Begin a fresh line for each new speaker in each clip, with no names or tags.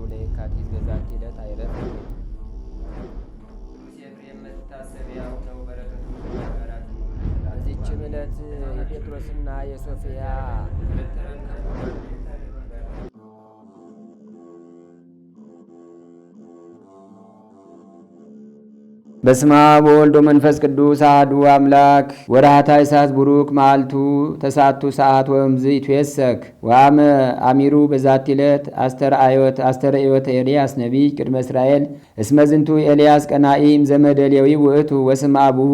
ለየካቲት በዛቲ ዕለት አይረፍ። ቅዱስ ኤፍሬም መታሰቢያው ነው። በረከቱ ጋራት። በዚችም ዕለት የጴጥሮስና የሶፊያ በስማ በወልዶ መንፈስ ቅዱስ አሐዱ አምላክ። ወርኃ ታኅሣሥ ቡሩክ መዓልቱ ተሳቱ ሰዓት ወእምዝ ይትዌሰክ ወአመ አሚሩ በዛቲ ዕለት አስተርእዮተ ኤልያስ ነቢይ ቅድመ እስራኤል እስመ ዝንቱ ኤልያስ ቀናኢም ዘመደ ሌዊ ውእቱ ወስማ አቡሁ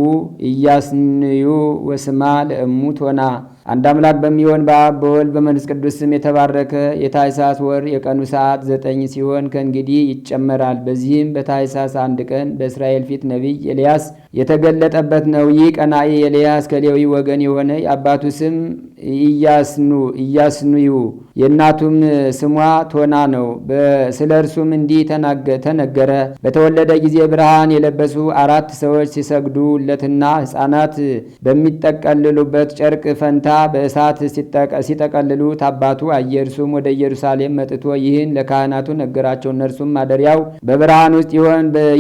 ኢያስንዩ ወስማ ለእሙ ቶና። አንድ አምላክ በሚሆን በአብ በወልድ በመንፈስ ቅዱስ ስም የተባረከ የታኅሣሥ ወር የቀኑ ሰዓት 9 ሲሆን ከእንግዲህ ይጨመራል። በዚህም በታኅሣሥ 1 ቀን በእስራኤል ፊት ነቢይ ኤልያስ የተገለጠበት ነው። ይህ ቀናኢ ኤልያስ ከሌዊ ወገን የሆነ የአባቱ ስም ኢያስኑዩ የእናቱም ስሟ ቶና ነው። ስለ እርሱም እንዲህ ተነገረ። በተወለደ ጊዜ ብርሃን የለበሱ 4 ሰዎች ሲሰግዱለትና ሕፃናት በሚጠቀልሉበት ጨርቅ ፈንታ በእሳት ሲጠቀልሉት አባቱ አየ። እርሱም ወደ ኢየሩሳሌም መጥቶ ይህን ለካህናቱ ነገራቸው። እነርሱም ማደሪያው በብርሃን ውስጥ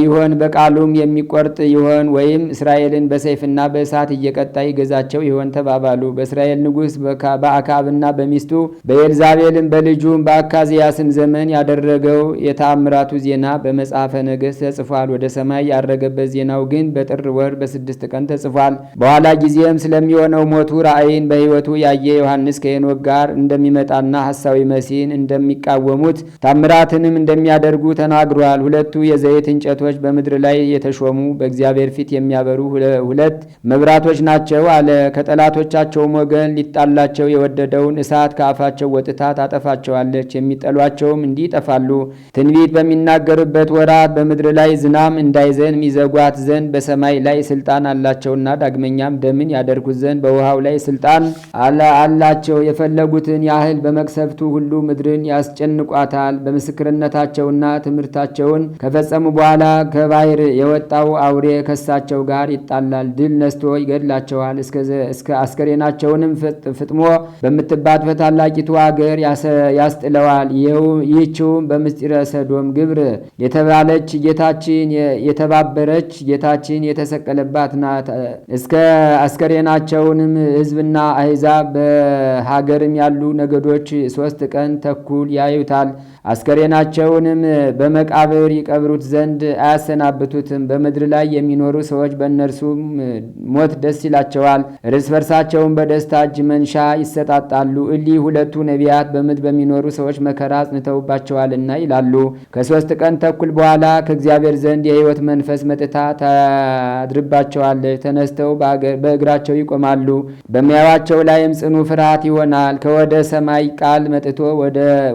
ይሆን በቃሉም የሚቆርጥ ይሆን ወይም እስራኤልን በሰይፍና በእሳት እየቀጣ ይገዛቸው ይሆን ተባባሉ። በእስራኤል ንጉሥ በአካብና በሚስቱ በኤልዛቤልም በልጁም በአካዝያስም ዘመን ያደረገው የተአምራቱ ዜና በመጽሐፈ ነገሥት ተጽፏል። ወደ ሰማይ ያረገበት ዜናው ግን በጥር ወር በ6 ቀን ተጽፏል። በኋላ ጊዜም ስለሚሆነው ሞቱ ራእይን በሕይወቱ ያየ ዮሐንስ ከሄኖክ ጋር እንደሚመጣና ሐሳዊ መሲህን እንደሚቃወሙት ታምራትንም እንደሚያደርጉ ተናግሯል። ሁለቱ የዘይት እንጨቶች በምድር ላይ የተሾሙ በእግዚአብሔር ፊት የሚያበሩ 2 መብራቶች ናቸው አለ። ከጠላቶቻቸውም ወገን ሊጣላቸው የወደደውን እሳት ከአፋቸው ወጥታ ታጠፋቸዋለች። የሚጠሏቸውም እንዲህ ይጠፋሉ። ትንቢት በሚናገሩበት ወራት በምድር ላይ ዝናም እንዳይዘንብ ይዘጓት ዘንድ በሰማይ ላይ ስልጣን አላቸውና ዳግመኛም ደምን ያደርጉት ዘንድ በውሃው ላይ ስልጣን አላቸው። የፈለጉትን ያህል በመቅሰፍቱ ሁሉ ምድርን ያስጨንቋታል። በምስክርነታቸውና ትምህርታቸውን ከፈጸሙ በኋላ ከባሕር የወጣው አውሬ ከሳቸው ጋር ይጣላል፣ ድል ነስቶ ይገድላቸዋል። እስከ አስከሬናቸውንም ፍጥሞ በምትባት በታላቂቱ አገር ያስጥለዋል። ይህችውም በምስጢረ ሰዶም ግብር የተባለች የተባበረች ጌታችን የተሰቀለባት ናት። እስከ አስከሬናቸውንም ሕዝብና አሕዛብ በሀገርም ያሉ ነገዶች 3 ቀን ተኩል ያዩታል። አስከሬናቸውንም በመቃብር ይቀብሩት ዘንድ አያሰናብቱትም። በምድር ላይ የሚኖሩ ሰዎች በእነርሱም ሞት ደስ ይላቸዋል። እርስ በርሳቸውን በደስታ እጅ መንሻ ይሰጣጣሉ። እሊህ 2ቱ ነቢያት በምድር በሚኖሩ ሰዎች መከራ አጽንተውባቸዋልና ይላሉ። ከ3 ቀን ተኩል በኋላ ከእግዚአብሔር ዘንድ የሕይወት መንፈስ መጥታ ታድርባቸዋለች። ተነስተው በእግራቸው ይቆማሉ። በሚያዩአቸው ላይም ጽኑ ፍርሃት ይሆናል። ከወደ ሰማይ ቃል መጥቶ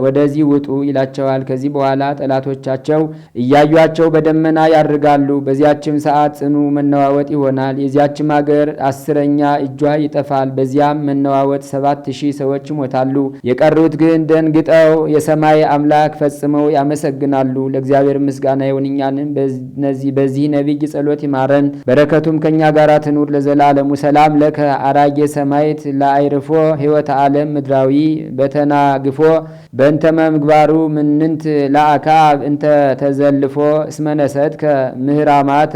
ወደዚህ ውጡ ይላቸዋል። ከዚህ በኋላ ጠላቶቻቸው እያዩአቸው በደመና ያርጋሉ። በዚያችም ሰዓት ጽኑ መነዋወጥ ይሆናል። የዚያችም አገር 10ኛ እጇ ይጠፋል። በዚያም መነዋወጥ 7000 ሰዎች ይሞታሉ። የቀሩት ግን ደንግጠው የሰማይ አምላክ ፈጽመው ያመሰግናሉ። ለእግዚአብሔር ምስጋና ይሁን፣ እኛንም በዚህ ነቢይ ጸሎት ይማረን፣ በረከቱም ከእኛ ጋር ትኑር ለዘላለሙ። ሰላም ለከ አራጌ ሰማይት ለአይርፎ ሕይወተ ዓለም ምድራዊ በተናግፎ በእንተ መምግባሩ ምንንት ለአካብ እንተ ተዘልፎ እስመነሰት ከምህራማት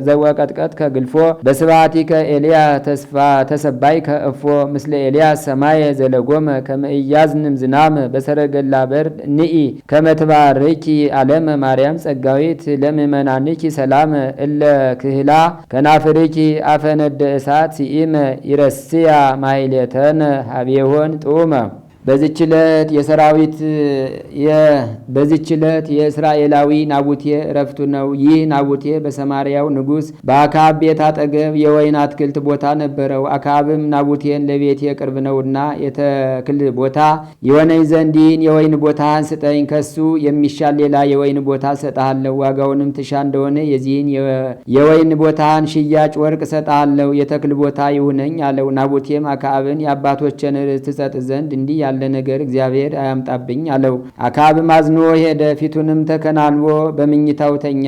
ዘወቀጥቀጥ ከግልፎ በስባቲከ ኤልያ ተሰባይ ከእፎ ምስለ ኤልያስ ሰማየ ዘለጎመ ከመእያዝንም ዝናም በሰረገላ በር ንኢ ከመትባርኪ ዓለመ ማርያም ጸጋዊት ለምእመናንኪ ሰላም እለ ክህላ ከናፍርኪ አፈነደ እሳት ሲኢመ ይረስያ ማይሌተን ሀቤሆን ጡመ። በዚች ዕለት የእስራኤላዊ ናቡቴ እረፍቱ ነው። ይህ ናቡቴ በሰማርያው ንጉሥ በአካብ ቤት አጠገብ የወይን አትክልት ቦታ ነበረው። አካብም ናቡቴን ለቤቴ ቅርብ ነውና የተክል ቦታ የሆነኝ ዘንድ ይህን የወይን ቦታህን ስጠኝ፣ ከሱ የሚሻል ሌላ የወይን ቦታ እሰጥሃለሁ። ዋጋውንም ትሻ እንደሆነ የዚህን የወይን ቦታህን ሽያጭ ወርቅ እሰጥሃለሁ፣ የተክል ቦታ ይሁነኝ አለው። ናቡቴም አካብን የአባቶችን ርስት ትሰጥ ዘንድ እንዲህ ያለ ያለ ነገር እግዚአብሔር አያምጣብኝ አለው። አክዓብም አዝኖ ሄደ። ፊቱንም ተከናንቦ በምኝታው ተኛ።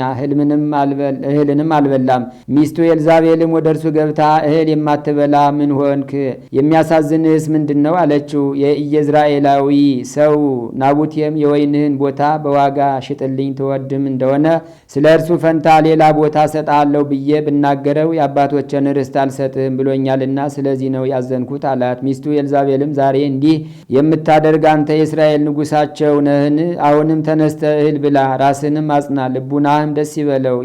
እህልንም አልበላም። ሚስቱ ኤልዛቤልም ወደ እርሱ ገብታ እህል የማትበላ ምን ሆንክ? የሚያሳዝንህስ ምንድን ነው አለችው። የኢየዝራኤላዊ ሰው ናቡቴም የወይንህን ቦታ በዋጋ ሽጥልኝ፣ ትወድም እንደሆነ ስለ እርሱ ፈንታ ሌላ ቦታ ሰጣለሁ ብዬ ብናገረው የአባቶችን ርስት አልሰጥህም ብሎኛልና ስለዚህ ነው ያዘንኩት አላት። ሚስቱ ኤልዛቤልም ዛሬ እንዲህ የምታደርግ አንተ የእስራኤል ንጉሳቸው ነህን? አሁንም ተነስተ እህል ብላ፣ ራስንም አጽና፣ ልቡናህም ደስ ይበለው።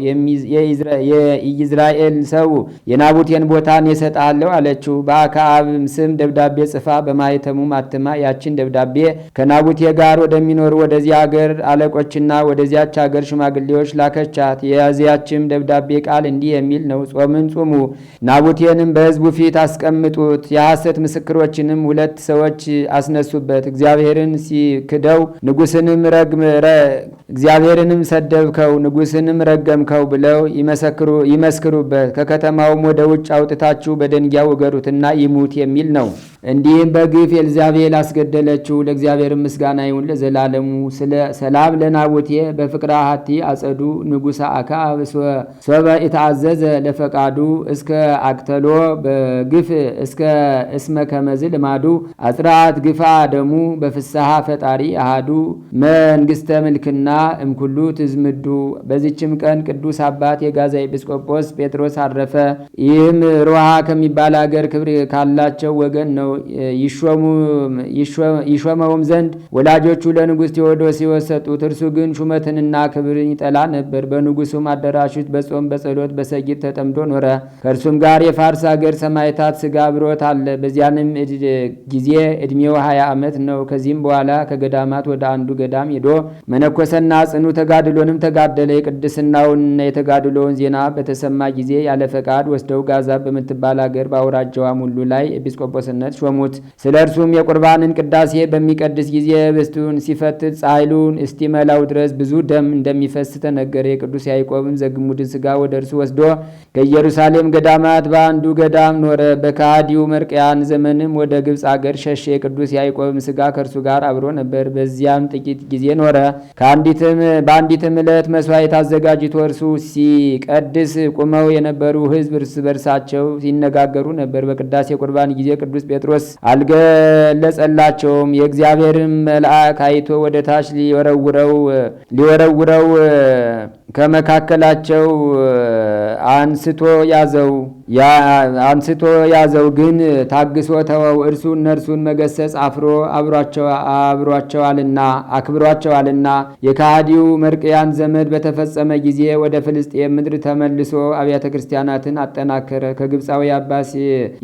የኢዝራኤል ሰው የናቡቴን ቦታን የሰጣለሁ አለችው። በአክዓብም ስም ደብዳቤ ጽፋ በማኅተሙም አትማ ያችን ደብዳቤ ከናቡቴ ጋር ወደሚኖሩ ወደዚያ አገር አለቆችና ወደዚያች አገር ሽማግሌዎች ላከቻት። የያዚያችም ደብዳቤ ቃል እንዲህ የሚል ነው። ጾምን ጹሙ፣ ናቡቴንም በሕዝቡ ፊት አስቀምጡት፣ የሐሰት ምስክሮችንም 2 ሰዎች አስነሱበት። እግዚአብሔርን ሲክደው እግዚአብሔርንም ሰደብከው፣ ንጉሥንም ረገምከው ብለው ይመስክሩበት። ከከተማውም ወደ ውጭ አውጥታችሁ በደንጊያ ውገሩትና ይሙት የሚል ነው። እንዲህም በግፍ ኤልዛቤል አስገደለችው። ለእግዚአብሔር ምስጋና ይሁን ለዘላለሙ። ስለ ሰላም ለናቡቴ በፍቅረ ሀቲ አጸዱ ንጉሠ አክዓብ ሶበ ኢታዘዘ ለፈቃዱ እስከ አቅተሎ በግፍ እስከ እስመ ከመዝ ልማዱ አጽራአት ግፋ ደሙ በፍስሐ ፈጣሪ አሃዱ መንግስተ ምልክና እምኩሉ ትዝምዱ። በዚችም ቀን ቅዱስ አባት የጋዛ ኤጲስቆጶስ ጴጥሮስ አረፈ። ይህም ሮሃ ከሚባል አገር ክብር ካላቸው ወገን ነው። ይሾመውም ዘንድ ወላጆቹ ለንጉሥ ቴዎዶስዮስ ሰጡት። እርሱ ግን ሹመትንና ክብርን ይጠላ ነበር። በንጉሱም አዳራሾች በጾም በጸሎት በሰጊድ ተጠምዶ ኖረ። ከእርሱም ጋር የፋርስ አገር ሰማዕታት ሥጋ አብሮት አለ። በዚያንም ጊዜ ዕድሜው 20 ዓመት ነው። ከዚህም በኋላ ከገዳማት ወደ አንዱ ገዳም ሄዶ መነኮሰና ጽኑ ተጋድሎንም ተጋደለ። የቅድስናውንና የተጋድሎውን ዜና በተሰማ ጊዜ ያለ ፈቃድ ወስደው ጋዛ በምትባል አገር በአውራጃዋም ሁሉ ላይ ኤጲስቆጶስነት ሾሙት። ስለ እርሱም የቁርባንን ቅዳሴ በሚቀድስ ጊዜ ህብስቱን ሲፈትት ጻሕሉን እስቲመላው ድረስ ብዙ ደም እንደሚፈስ ተነገረ። የቅዱስ ያዕቆብም ዘግሙድን ሥጋ ወደ እርሱ ወስዶ ከኢየሩሳሌም ገዳማት በአንዱ ገዳም ኖረ። በከሃዲው መርቅያን ዘመንም ወደ ግብፅ አገር ሸሸ። የቅዱስ ያዕቆብም ሥጋ ከእርሱ ጋር አብሮ ነበር። በዚያም ጥቂት ጊዜ ኖረ። በአንዲትም ዕለት መስዋዕት አዘጋጅቶ እርሱ ሲቀድስ ቁመው የነበሩ ሕዝብ እርስ በርሳቸው ሲነጋገሩ ነበር። በቅዳሴ ቁርባን ጊዜ ቅዱስ ጴጥሮስ አልገለጸላቸውም። የእግዚአብሔርም መልአክ አይቶ ወደ ታች ሊወረውረው ከመካከላቸው አንስቶ ያዘው፣ ግን ታግሶ ተወው። እርሱ እነርሱን መገሰጽ አክብሯቸዋልና። የከሃዲው መርቅያን ዘመድ በተፈጸመ ጊዜ ወደ ፍልስጤም ምድር ተመልሶ አብያተ ክርስቲያናትን አጠናከረ። ከግብፃዊ አባስ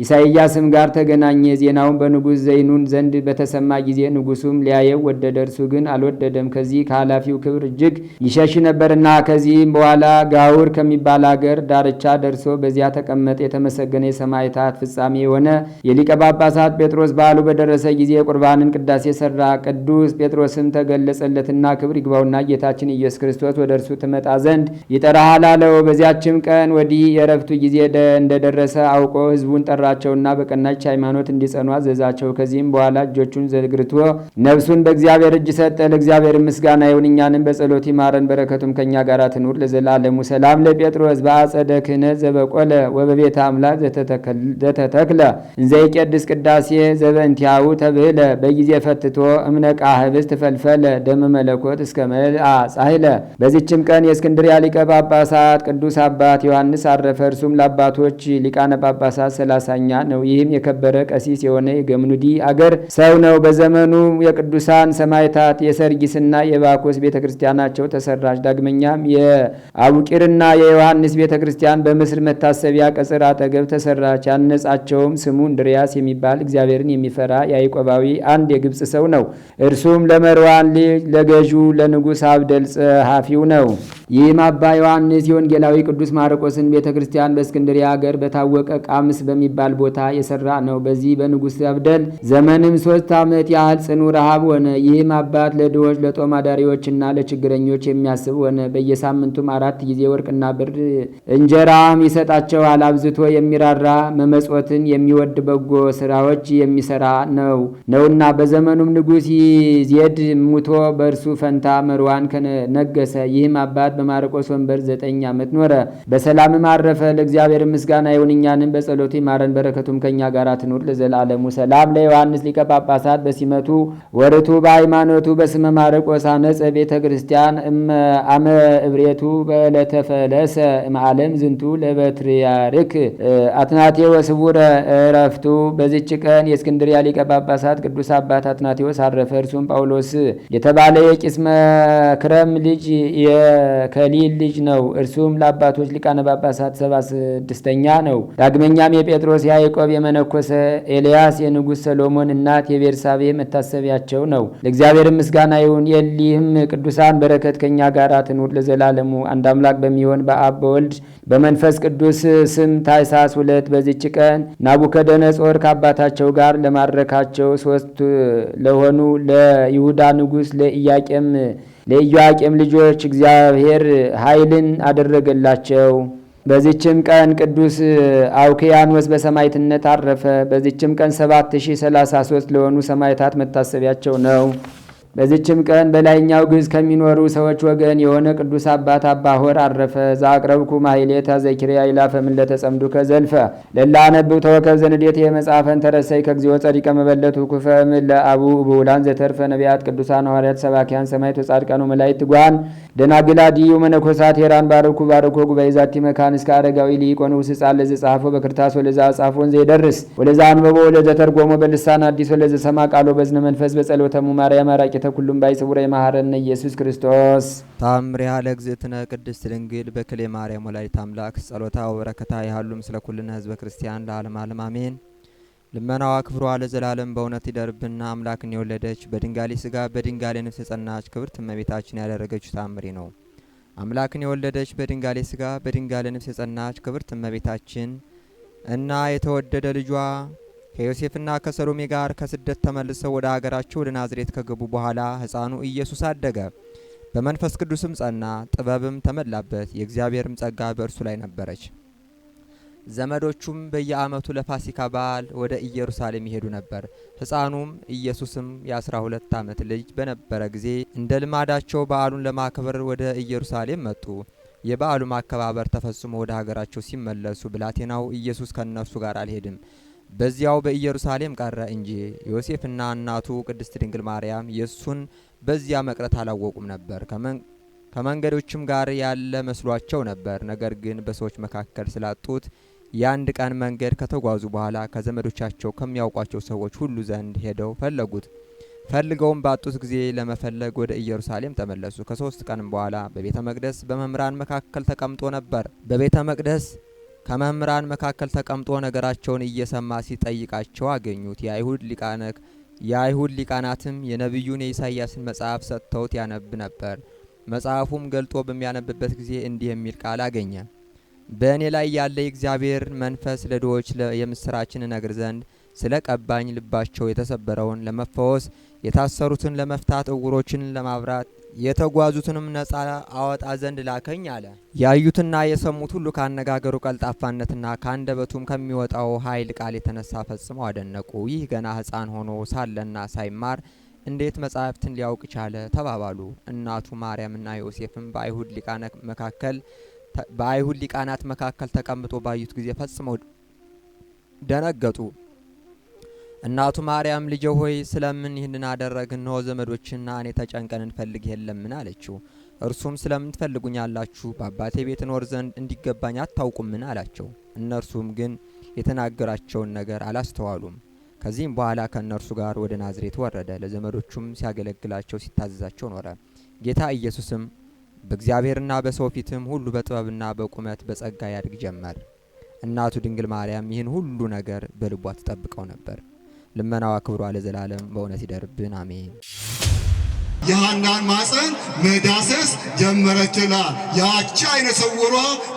ኢሳይያስም ጋር ተገናኘ። ዜናውን በንጉሥ ዘይኑን ዘንድ በተሰማ ጊዜ ንጉሱም ሊያየው ወደደ። እርሱ ግን አልወደደም፣ ከዚህ ከኃላፊው ክብር እጅግ ይሸሽ ነበርና። ከዚህም በኋላ ጋውር ከሚባል አገር ዳርቻ ደርሶ በዚያ ተቀመጠ። የተመሰገነ የሰማዕታት ፍጻሜ የሆነ የሊቀ ጳጳሳት ጴጥሮስ በዓሉ በደረሰ ጊዜ የቁርባንን ቅዳሴ ሰራ። ቅዱስ ጴጥሮስም ተገለጸለትና ክብር ይግባውና ጌታችን ኢየሱስ ክርስቶስ ወደ እርሱ ትመጣ ዘንድ ይጠራሃል አለው። በዚያችም ቀን ወዲህ የዕረፍቱ ጊዜ እንደደረሰ አውቆ ሕዝቡን ጠራቸውና በቀናች ሃይማኖት እንዲጸኑ አዘዛቸው። ከዚህም በኋላ እጆቹን ዘርግቶ ነፍሱን በእግዚአብሔር እጅ ሰጠ። ለእግዚአብሔር ምስጋና ይሁን፣ እኛንም በጸሎት ይማረን፣ በረከቱም ከእኛ ጋር ትኑር ለዘላለሙ። ሰላም ለጴጥሮስ በአጸደ ክህነት ዘበቆለ ወበቤተ አምላክ ዘተተክለ እንዘይቄድስ ቅዳሴ ዘበእንቲአሁ ተብህለ በጊዜ ፈትቶ እምነቃ ህብስት ፈልፈለ ደመ መለኮት እስከ መልአ ጻሕለ። በዚችም ቀን የእስክንድርያ ሊቀ ጳጳሳት ቅዱስ አባት ዮሐንስ አረፈ። እርሱም ለአባቶች ሊቃነ ጳጳሳት 30ኛ ነው። ይህም የከበረ ቀሲስ የሆነ የገምኑዲ አገር ሰው ነው። በዘመኑ የቅዱሳን ሰማዕታት የሰርጊስና የባኮስ ቤተ ክርስቲያናቸው ተሰራች። ዳግመኛም የአቡቂርና የዮሐንስ ቤተ ክርስቲያን በምስር መታሰቢያ ቀጽር አጠገብ ተሰራች። ያነጻቸውም ስሙ እንድርያስ የሚባል እግዚአብሔርን የሚፈራ ያዕቆባዊ አንድ የግብፅ ሰው ነው። እርሱም ለመርዋን ልጅ ለገዢው ለንጉሥ አብደል ጸሐፊው ነው። ይህም አባ ዮሐንስ የወንጌላዊ ቅዱስ ማርቆስን ቤተ ክርስቲያን በእስክንድርያ ሀገር በታወቀ ቃምስ በሚባል ቦታ የሰራ ነው። በዚህ በንጉሥ አብደል ዘመንም 3 ዓመት ያህል ጽኑ ረሃብ ሆነ። ይህም አባት ለድሆች ለጦም አዳሪዎችና ለችግረኞች የሚያስብ ሆነ። በየሳምንቱም 4 ጊዜ ወርቅና ብር እንጀራም ይሰጣቸዋል። አብዝቶ የሚራራ መመጽወትን የሚወድ በጎ ስራዎች የሚሰራ ነውና። በዘመኑም ንጉሥ ዜድ ሙቶ በእርሱ ፈንታ መርዋን ነገሰ። ይህም አባት በማርቆስ ወንበር 9 ዓመት ኖረ፣ በሰላምም አረፈ። ለእግዚአብሔር ምስጋና ይሁን፣ እኛንም በጸሎቱ ይማረን፣ በረከቱም ከእኛ ጋር ትኑር ለዘላለሙ። ሰላም ለዮሐንስ ሊቀ ጳጳሳት በሲመቱ ወርቱ በሃይማኖቱ በስመ ማርቆስ አነጸ ቤተ ክርስቲያን አመ እብሬቱ በለተፈለሰ እምዓለም ዝንቱ ለበትርያርክ አትናቴዎስ ስውረ እረፍቱ። በዚች ቀን የእስክንድርያ ሊቀ ጳጳሳት ቅዱስ አባት አትናቴዎስ አረፈ። እርሱም ጳውሎስ የተባለ የቂስ መክረም ልጅ የከሊል ልጅ ነው። እርሱም ለአባቶች ሊቃነ ጳጳሳት 76ኛ ነው። ዳግመኛም የጴጥሮስ ያዕቆብ የመነኮሰ ኤልያስ የንጉሥ ሰሎሞን እናት የቤርሳቤ መታሰቢያቸው ነው። ለእግዚአብሔር ምስጋና ይሁን። የሊህም ቅዱሳን በረከት ከእኛ ጋር ትኑር ለዘላለሙ። አንድ አምላክ በሚሆን በአብ በወልድ በመንፈስ ቅዱስ ስም ታኅሳስ 2 በዚች ቀን ናቡከደነጾር ከአባታቸው ጋር ለማድረካቸው 3 ለሆኑ ለይሁዳ ንጉሥ ለኢዮአቄም ልጆች እግዚአብሔር ኃይልን አደረገላቸው። በዚችም ቀን ቅዱስ አውክያኖስ በሰማዕትነት አረፈ። በዚችም ቀን 7033 ለሆኑ ሰማዕታት መታሰቢያቸው ነው። በዚችም ቀን በላይኛው ግዕዝ ከሚኖሩ ሰዎች ወገን የሆነ ቅዱስ አባት አባ ሆር አረፈ። ዛቅረብኩ ማሕሌተ ዘኪርያ ይላፈ ምለተ ጸምዱ ከዘልፈ ለላነብብ ተወከብ ዘንዴት የመጽሐፈን ተረሰይ ከግዚኦ ጸዲቀ መበለቱ ኩፈም ለአቡ ብውላን ዘተርፈ ነቢያት ቅዱሳን ሐዋርያት ሰባኪያን ሰማዕት ወጻድቃን ወመላእክት ትጓን ደናግላ ዲዩ መነኮሳት ሄራን ባርኩ ጉባኤ ዛቲ መካን እስከ አረጋዊ ሊቆን ውስጻ ለዘ ጻፎ በክርታስ ወለዛ ጻፎን ዘይደርስ ወለዛ አንበቦ ወለዘ ተርጎሞ በልሳን አዲስ ወለዘ ሰማ ቃሎ በዝነ መንፈስ በጸሎተሙ ማርያም አራቂ ተኩሉም ባይ ስውረ ይማረነ ኢየሱስ ክርስቶስ
ታምሪያ ለእግዝእትነ ቅድስት ድንግል በክሌ ማርያም ወላዲተ አምላክ ጸሎታ ወበረከታ ያህሉ ምስለ ኩልነ ህዝበ ክርስቲያን ለዓለም ዓለም አሜን። ልመናዋ ክብሯ ለዘላለም በእውነት ይደርብና አምላክን የወለደች በድንጋሌ ስጋ በድንጋሌ ነፍስ የጸናች ክብርት እመቤታችን ያደረገችው ታምሪ ነው። አምላክን የወለደች በድንጋሌ ስጋ በድንጋሌ ነፍስ የጸናች ክብርት እመቤታችን እና የተወደደ ልጇ ከዮሴፍና ከሰሎሜ ጋር ከስደት ተመልሰው ወደ አገራቸው ወደ ናዝሬት ከገቡ በኋላ ሕፃኑ ኢየሱስ አደገ፣ በመንፈስ ቅዱስም ጸና፣ ጥበብም ተመላበት፣ የእግዚአብሔርም ጸጋ በእርሱ ላይ ነበረች። ዘመዶቹም በየዓመቱ ለፋሲካ በዓል ወደ ኢየሩሳሌም ይሄዱ ነበር። ሕፃኑም ኢየሱስም የ12 ዓመት ልጅ በነበረ ጊዜ እንደ ልማዳቸው በዓሉን ለማክበር ወደ ኢየሩሳሌም መጡ። የበዓሉ ማከባበር ተፈጽሞ ወደ ሀገራቸው ሲመለሱ ብላቴናው ኢየሱስ ከእነርሱ ጋር አልሄድም፣ በዚያው በኢየሩሳሌም ቀረ እንጂ። ዮሴፍና እናቱ ቅድስት ድንግል ማርያም የሱን በዚያ መቅረት አላወቁም ነበር። ከመንገዶችም ጋር ያለ መስሏቸው ነበር። ነገር ግን በሰዎች መካከል ስላጡት የአንድ ቀን መንገድ ከተጓዙ በኋላ ከዘመዶቻቸው ከሚያውቋቸው ሰዎች ሁሉ ዘንድ ሄደው ፈለጉት። ፈልገውም ባጡት ጊዜ ለመፈለግ ወደ ኢየሩሳሌም ተመለሱ። ከ3 ቀንም በኋላ በቤተ መቅደስ በመምህራን መካከል ተቀምጦ ነበር። በቤተ መቅደስ ከመምህራን መካከል ተቀምጦ ነገራቸውን እየሰማ ሲጠይቃቸው አገኙት። የአይሁድ ሊቃናትም የነቢዩን የኢሳይያስን መጽሐፍ ሰጥተውት ያነብ ነበር። መጽሐፉም ገልጦ በሚያነብበት ጊዜ እንዲህ የሚል ቃል አገኘ። በእኔ ላይ ያለ የእግዚአብሔር መንፈስ ለድሆች የምስራችን እነግር ዘንድ ስለ ቀባኝ፣ ልባቸው የተሰበረውን ለመፈወስ፣ የታሰሩትን ለመፍታት፣ እውሮችን ለማብራት፣ የተጓዙትንም ነጻ አወጣ ዘንድ ላከኝ አለ። ያዩትና የሰሙት ሁሉ ካነጋገሩ ቀልጣፋነትና ካንደበቱም ከሚወጣው ኃይል ቃል የተነሳ ፈጽመው አደነቁ። ይህ ገና ሕፃን ሆኖ ሳለና ሳይማር እንዴት መጻሕፍትን ሊያውቅ ቻለ ተባባሉ። እናቱ ማርያምና ዮሴፍም በአይሁድ ሊቃናት መካከል ተቀምጦ ባዩት ጊዜ ፈጽመው ደነገጡ። እናቱ ማርያም ልጄ ሆይ ስለምን ይህንን አደረግህ? እነሆ ዘመዶችና እኔ ተጨንቀን እንፈልግ የለምን አለችው። እርሱም ስለምን ትፈልጉኛላችሁ? በአባቴ ቤት እኖር ዘንድ እንዲገባኝ አታውቁምን አላቸው። እነርሱም ግን የተናገራቸውን ነገር አላስተዋሉም። ከዚህም በኋላ ከእነርሱ ጋር ወደ ናዝሬት ወረደ። ለዘመዶቹም ሲያገለግላቸው ሲታዘዛቸው ኖረ። ጌታ ኢየሱስም በእግዚአብሔርና በሰው ፊትም ሁሉ በጥበብና በቁመት በጸጋ ያድግ ጀመር። እናቱ ድንግል ማርያም ይህን ሁሉ ነገር በልቧ ትጠብቀው ነበር። ልመናዋ ክብሯ ለዘላለም በእውነት ይደርብን፣ አሜን።
የሐናን ማፀን መዳሰስ ጀመረችላል። ያቺ አይነ ስውሯ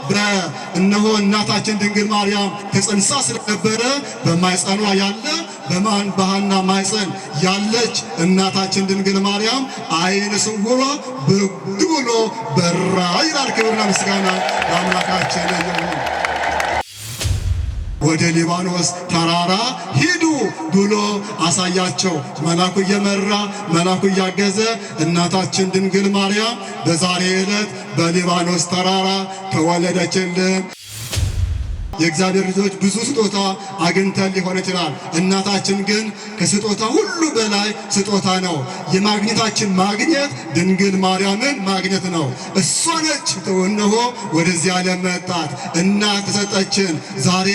በእነሆ እናታችን ድንግል ማርያም ተጸንሳ ስለነበረ በማፀኗ ያለ በሐና ማፀን ያለች እናታችን ድንግል ማርያም አይነ ስውሯ ብድግ ብሎ በራ ይላል። ክብርና ምስጋና ለአምላካችን ይሁን። ወደ ሊባኖስ ተራራ ሂዱ ብሎ አሳያቸው። መልአኩ እየመራ መልአኩ እያገዘ እናታችን ድንግል ማርያም በዛሬ ዕለት በሊባኖስ ተራራ ተወለደችልን። የእግዚአብሔር ልጆች ብዙ ስጦታ አግኝተን ሊሆን ይችላል። እናታችን ግን ከስጦታ ሁሉ በላይ ስጦታ ነው። የማግኘታችን ማግኘት ድንግል ማርያምን ማግኘት ነው። እሷ ነች እነሆ ወደዚህ ዓለም መጣት እናት ተሰጠችን። ዛሬ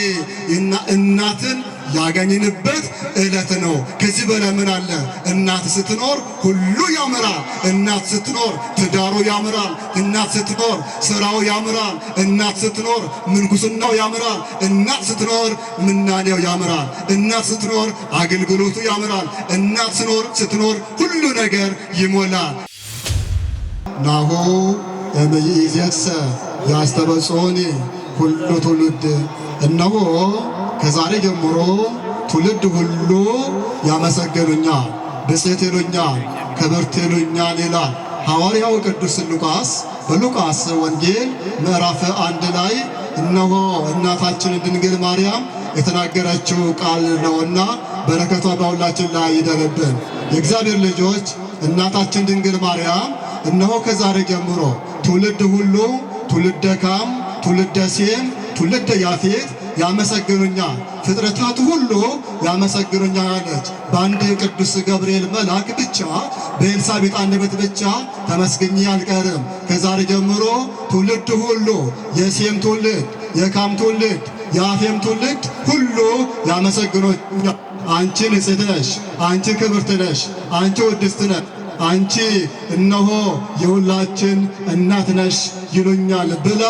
እናትን ያገኝንበት ዕለት ነው። ከዚህ በላይ ምን አለ? እናት ስትኖር ሁሉ ያምራል። እናት ስትኖር ትዳሩ ያምራል። እናት ስትኖር ስራው ያምራል። እናት ስትኖር ምንኩስናው ያምራል። እናት ስትኖር ምናኔው ያምራል። እናት ስትኖር አገልግሎቱ ያምራል። እናት ስትኖር ሁሉ ነገር ይሞላል። ናሁ እምይእዜሰ ያስተበጽሖኒ ኩሉ ትውልድ፣ እነሆ ከዛሬ ጀምሮ ትውልድ ሁሉ ያመሰግኑኛል፣ ብፅዕት ይሉኛል፣ ክብርት ይሉኛል ይላል ሐዋርያው ቅዱስ ሉቃስ በሉቃስ ወንጌል ምዕራፍ 1 ላይ እነሆ እናታችን ድንግል ማርያም የተናገረችው ቃል ነውና በረከቷ በሁላችን ላይ ይደርብን። የእግዚአብሔር ልጆች እናታችን ድንግል ማርያም እነሆ ከዛሬ ጀምሮ ትውልድ ሁሉ ትውልደ ካም፣ ትውልደ ሴም፣ ትውልደ ያፌት ያመሰግኑኛል፣ ፍጥረታቱ ሁሉ ያመሰግኑኛል አለች። በአንድ ቅዱስ ገብርኤል መልአክ ብቻ በኤልሳቤጥ አንደበት ብቻ ተመስግኜ አልቀርም። ከዛሬ ጀምሮ ትውልድ ሁሉ የሴም ትውልድ፣ የካም ትውልድ፣ የአፌም ትውልድ ሁሉ ያመሰግኑኛል። አንቺ ንጽሕት ነሽ፣ አንቺ ክብርት ነሽ፣ አንቺ ውድስት ነሽ፣ አንቺ እነሆ የሁላችን እናት ነሽ ይሉኛል ብላ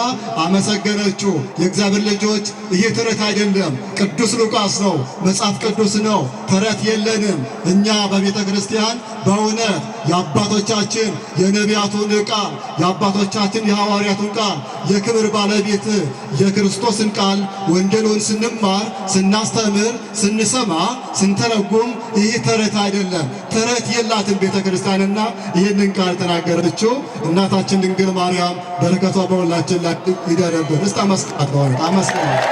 አመሰገነችው። የእግዚአብሔር ልጆች ይህ ተረት አይደለም፣ ቅዱስ ሉቃስ ነው፣ መጽሐፍ ቅዱስ ነው። ተረት የለንም። እኛ በቤተ ክርስቲያን በእውነት የአባቶቻችን የነቢያቱን ቃል የአባቶቻችን የሐዋርያቱን ቃል የክብር ባለቤት የክርስቶስን ቃል ወንጌሉን ስንማር፣ ስናስተምር፣ ስንሰማ፣ ስንተረጉም ይህ ተረት አይደለም። ተረት የላትም ቤተ ክርስቲያንና ይህንን ቃል ተናገረችው እናታችን ድንግል ማርያም። በረከቷ በሁላችን ላይ ይደረብን። እስቲ አመስግናት፣ በእውነት አመስግናት።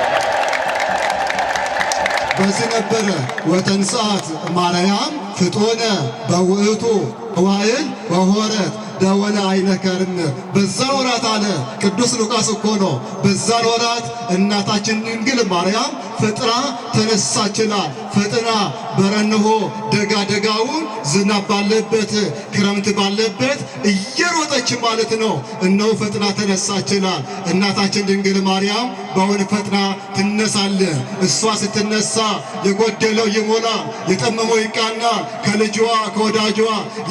በዚህ ነበረ ወተንሥአት ማርያም ፍጡነ በውእቱ እዋዕል ወሖረት ደወለ አይነ ከርነ። በዛ ወራት አለ ቅዱስ ሉቃስ እኮ ነው። በዛ ወራት እናታችን ድንግል ማርያም ፍጥራ ተነሳችላል። ፍጥና በረንሆ ደጋውን ዝናብ ባለበት ክረምት ባለበት እየሮጠች ማለት ነው። እነሆ ፈጥና ተነሳችላል። እናታችን ድንግል ማርያም በአሁን ፈጥና ትነሳለ። እሷ ስትነሳ የጎደለው ይሞላል፣ የጠመመው ይቃናል። ከልጇ ከወዳጇ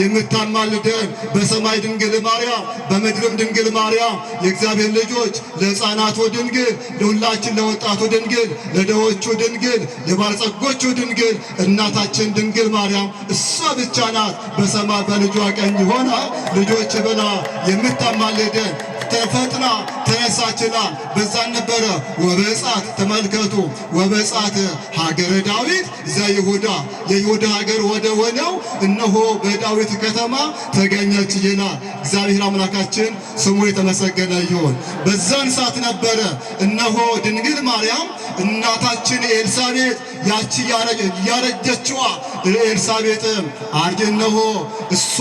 የምታማልደን በሰማይ ድንግል ማርያም በምድርም ድንግል ማርያም የእግዚአብሔር ልጆች ለሕፃናቱ ድንግል፣ ለሁላችን ለወጣቱ ድንግል፣ ለደዎቹ ድንግል፣ ለባለጸጎቹ ድንግል እናታችን ድንግል ማርያም እሷ ብቻ ናት በሰማይ በልጇ ቀኝ ሆና ልጆች ብላ የምታማልደን። ተፈጥና ተነሳችላል። በዛን ነበረ ወበጻት ተመልከቱ፣ ወበጻት ሀገረ ዳዊት ዘይሁዳ የይሁዳ ሀገር ወደ ሆነው እነሆ በዳዊት ከተማ ተገኘች ይላል። እግዚአብሔር አምላካችን ስሙ የተመሰገነ ይሁን። በዛን ሰዓት ነበረ እነሆ ድንግል ማርያም እናታችን ኤልሳቤጥ ያቺ ያረጀችዋ ኤልሳቤጥም እነሆ እሷ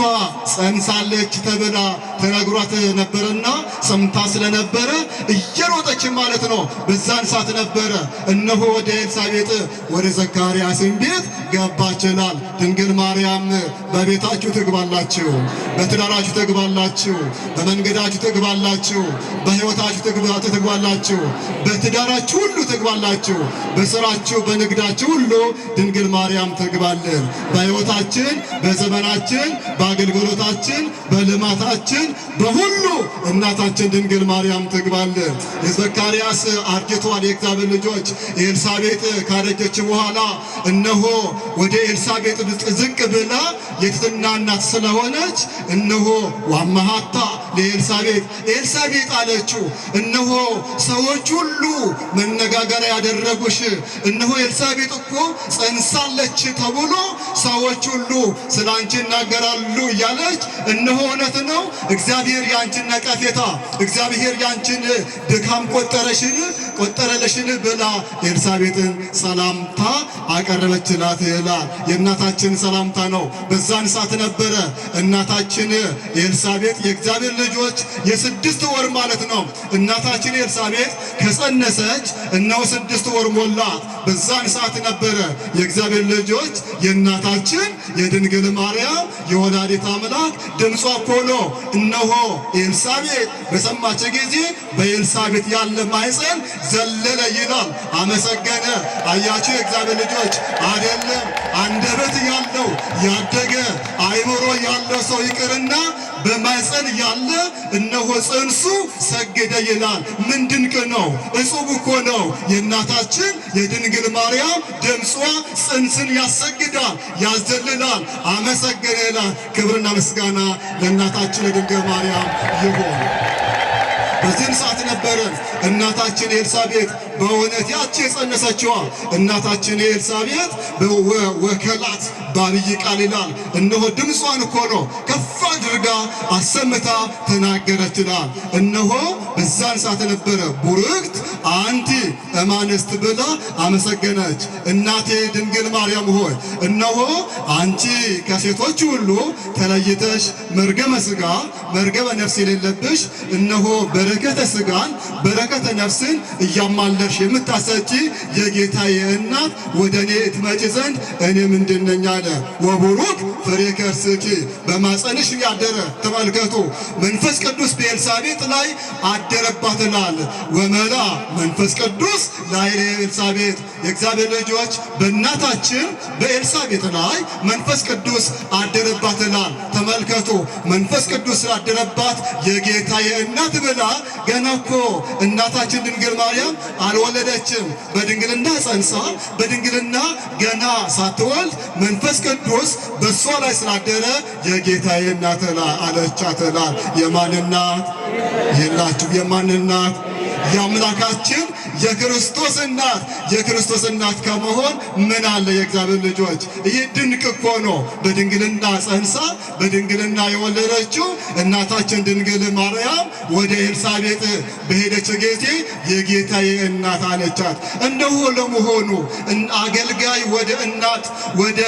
ጸንሳለች ተብላ ተነግሯት ነበርና ሰምታ ስለነበረ እየሮጠች ማለት ነው። በዛን ሰዓት ነበረ እነሆ ወደ ኤልሳቤጥ ወደ ዘካርያስን ቤት ገባችላል። ድንግል ማርያም በቤታችሁ ትግባላችሁ፣ በትዳራችሁ ትግባላችሁ፣ በመንገዳችሁ ትግባላችሁ፣ በሕይወታችሁ ትግባላችሁ፣ በትዳራችሁ ሁሉ ትግባላችሁ፣ በስራችሁ በንግዳችሁ ሁሉ ድንግል ማርያም ትግባልን። በሕይወታችን በዘመናችን በአገልግሎታችን በልማታችን በሁሉ እናታችን ድንግል ማርያም ትግባልን። የዘካርያስ አርጅቷል። የእግዚአብሔር ልጆች ኤልሳቤጥ ካረጀች በኋላ እነሆ ወደ ኤልሳቤጥ ዝቅ ብላ የትሕትና እናት ስለሆነች እነሆ ዋመሃታ ለኤልሳቤጥ ኤልሳቤጥ አለችው እነሆ ሰዎች ሁሉ መነጋገሪያ ያደረጉሽ እነሆ ኤልሳቤጥ እኮ ጸንሳለች ተብሎ ሰዎች ሁሉ ስላንቺ ይናገራሉ እያለች እነሆ እውነት ነው እግዚአብሔር ያንቺን ነቀፌታ እግዚአብሔር ያንቺን ድካም ቆጠረለሽን ብላ ኤልሳቤጥን ሰላምታ አቀረበችላት ይላል። የእናታችን ሰላምታ ነው። በዛን ሰዓት ነበረ እናታችን ኤልሳቤጥ የእግዚአብሔር ልጆች የ6 ወር ማለት ነው። እናታችን ኤልሳቤጥ ከጸነሰች እነሆ 6 ወር ሞላት። በዛን ሰዓት ነበረ የእግዚአብሔር ልጆች የእናታችን የድንግል ማርያም የወላዲተ አምላክ ድምጿ እኮ ነው። እነሆ ኤልሳቤጥ በሰማች ጊዜ በኤልሳቤጥ ያለ ማኅፀን ዘለለ ይላል። አመሰገነ። አያችሁ የእግዚአብሔር ልጆች አይደለም አንደበት ያለው ያደገ አእምሮ ያለው ሰው ይቅርና በማኅፀን ያለ እነሆ ጽንሱ ሰገደ ይላል። ምን ድንቅ ነው! እጹብ እኮ ነው። የእናታችን የድንግል ማርያም ድምጿ ጽንስን ያሰግዳል፣ ያዘልላል። አመሰገነ ይላል። ክብርና ምስጋና ለእናታችን ለድንግል ማርያም ይሁን። በዚህም ሰዓት ነበረ እናታችን ኤልሳቤጥ በእውነት ያቺ የጸነሰችዋ እናታችን ኤልሳቤጥ ወከላት በአብይ ቃል ይላል። እነሆ ድምጿን እኮ ነው ከፍ አድርጋ አሰምታ ተናገረች ይላል። እነሆ በዛን ሰዓት ነበረ ቡርክት አንቲ እማንስት ብላ አመሰገነች። እናቴ ድንግል ማርያም ሆይ እነሆ አንቺ ከሴቶች ሁሉ ተለይተሽ መርገመ ሥጋ መርገመ ነፍስ የሌለብሽ እነሆ በረከተ ሥጋን በረከተ ነፍስን እያማለርሽ የምታሰጪ የጌታዬ እናት ወደ እኔ ትመጪ ዘንድ እኔ ምንድን ነኝ አለ። ወቡሩክ ፍሬ ከርስኪ በማፀንሽ ያደረ ተመልከቱ። መንፈስ ቅዱስ በኤልሳቤጥ ላይ አደረባት ይላል። ወመላ መንፈስ ቅዱስ ላይ ኤልሳቤጥ የእግዚአብሔር ልጆች በእናታችን በኤልሳቤጥ ላይ መንፈስ ቅዱስ አደረባት ይላል። ተመልከቱ። መንፈስ ቅዱስ አደረባት የጌታዬ እናት ብላ ገና እኮ እናታችን ድንግል ማርያም አልወለደችም። በድንግልና ጸንሳ በድንግልና ገና ሳትወልድ መንፈስ ቅዱስ በእሷ ላይ ስላደረ የጌታዬ እናት አለቻት ይላል። የማን እናት የላችሁ? የማን እናት? የአምላካችን የክርስቶስ እናት። የክርስቶስ እናት ከመሆን ምን አለ የእግዚአብሔር ልጆች? ይህ ድንቅ እኮ ነው። በድንግልና ጸንሳ በድንግልና የወለደችው እናታችን ድንግል ማርያም ወደ ኤልሳቤጥ በሄደች ጊዜ የጌታዬ እናት አለቻት። እነሆ ለመሆኑ አገልጋይ ወደ እናት ወደ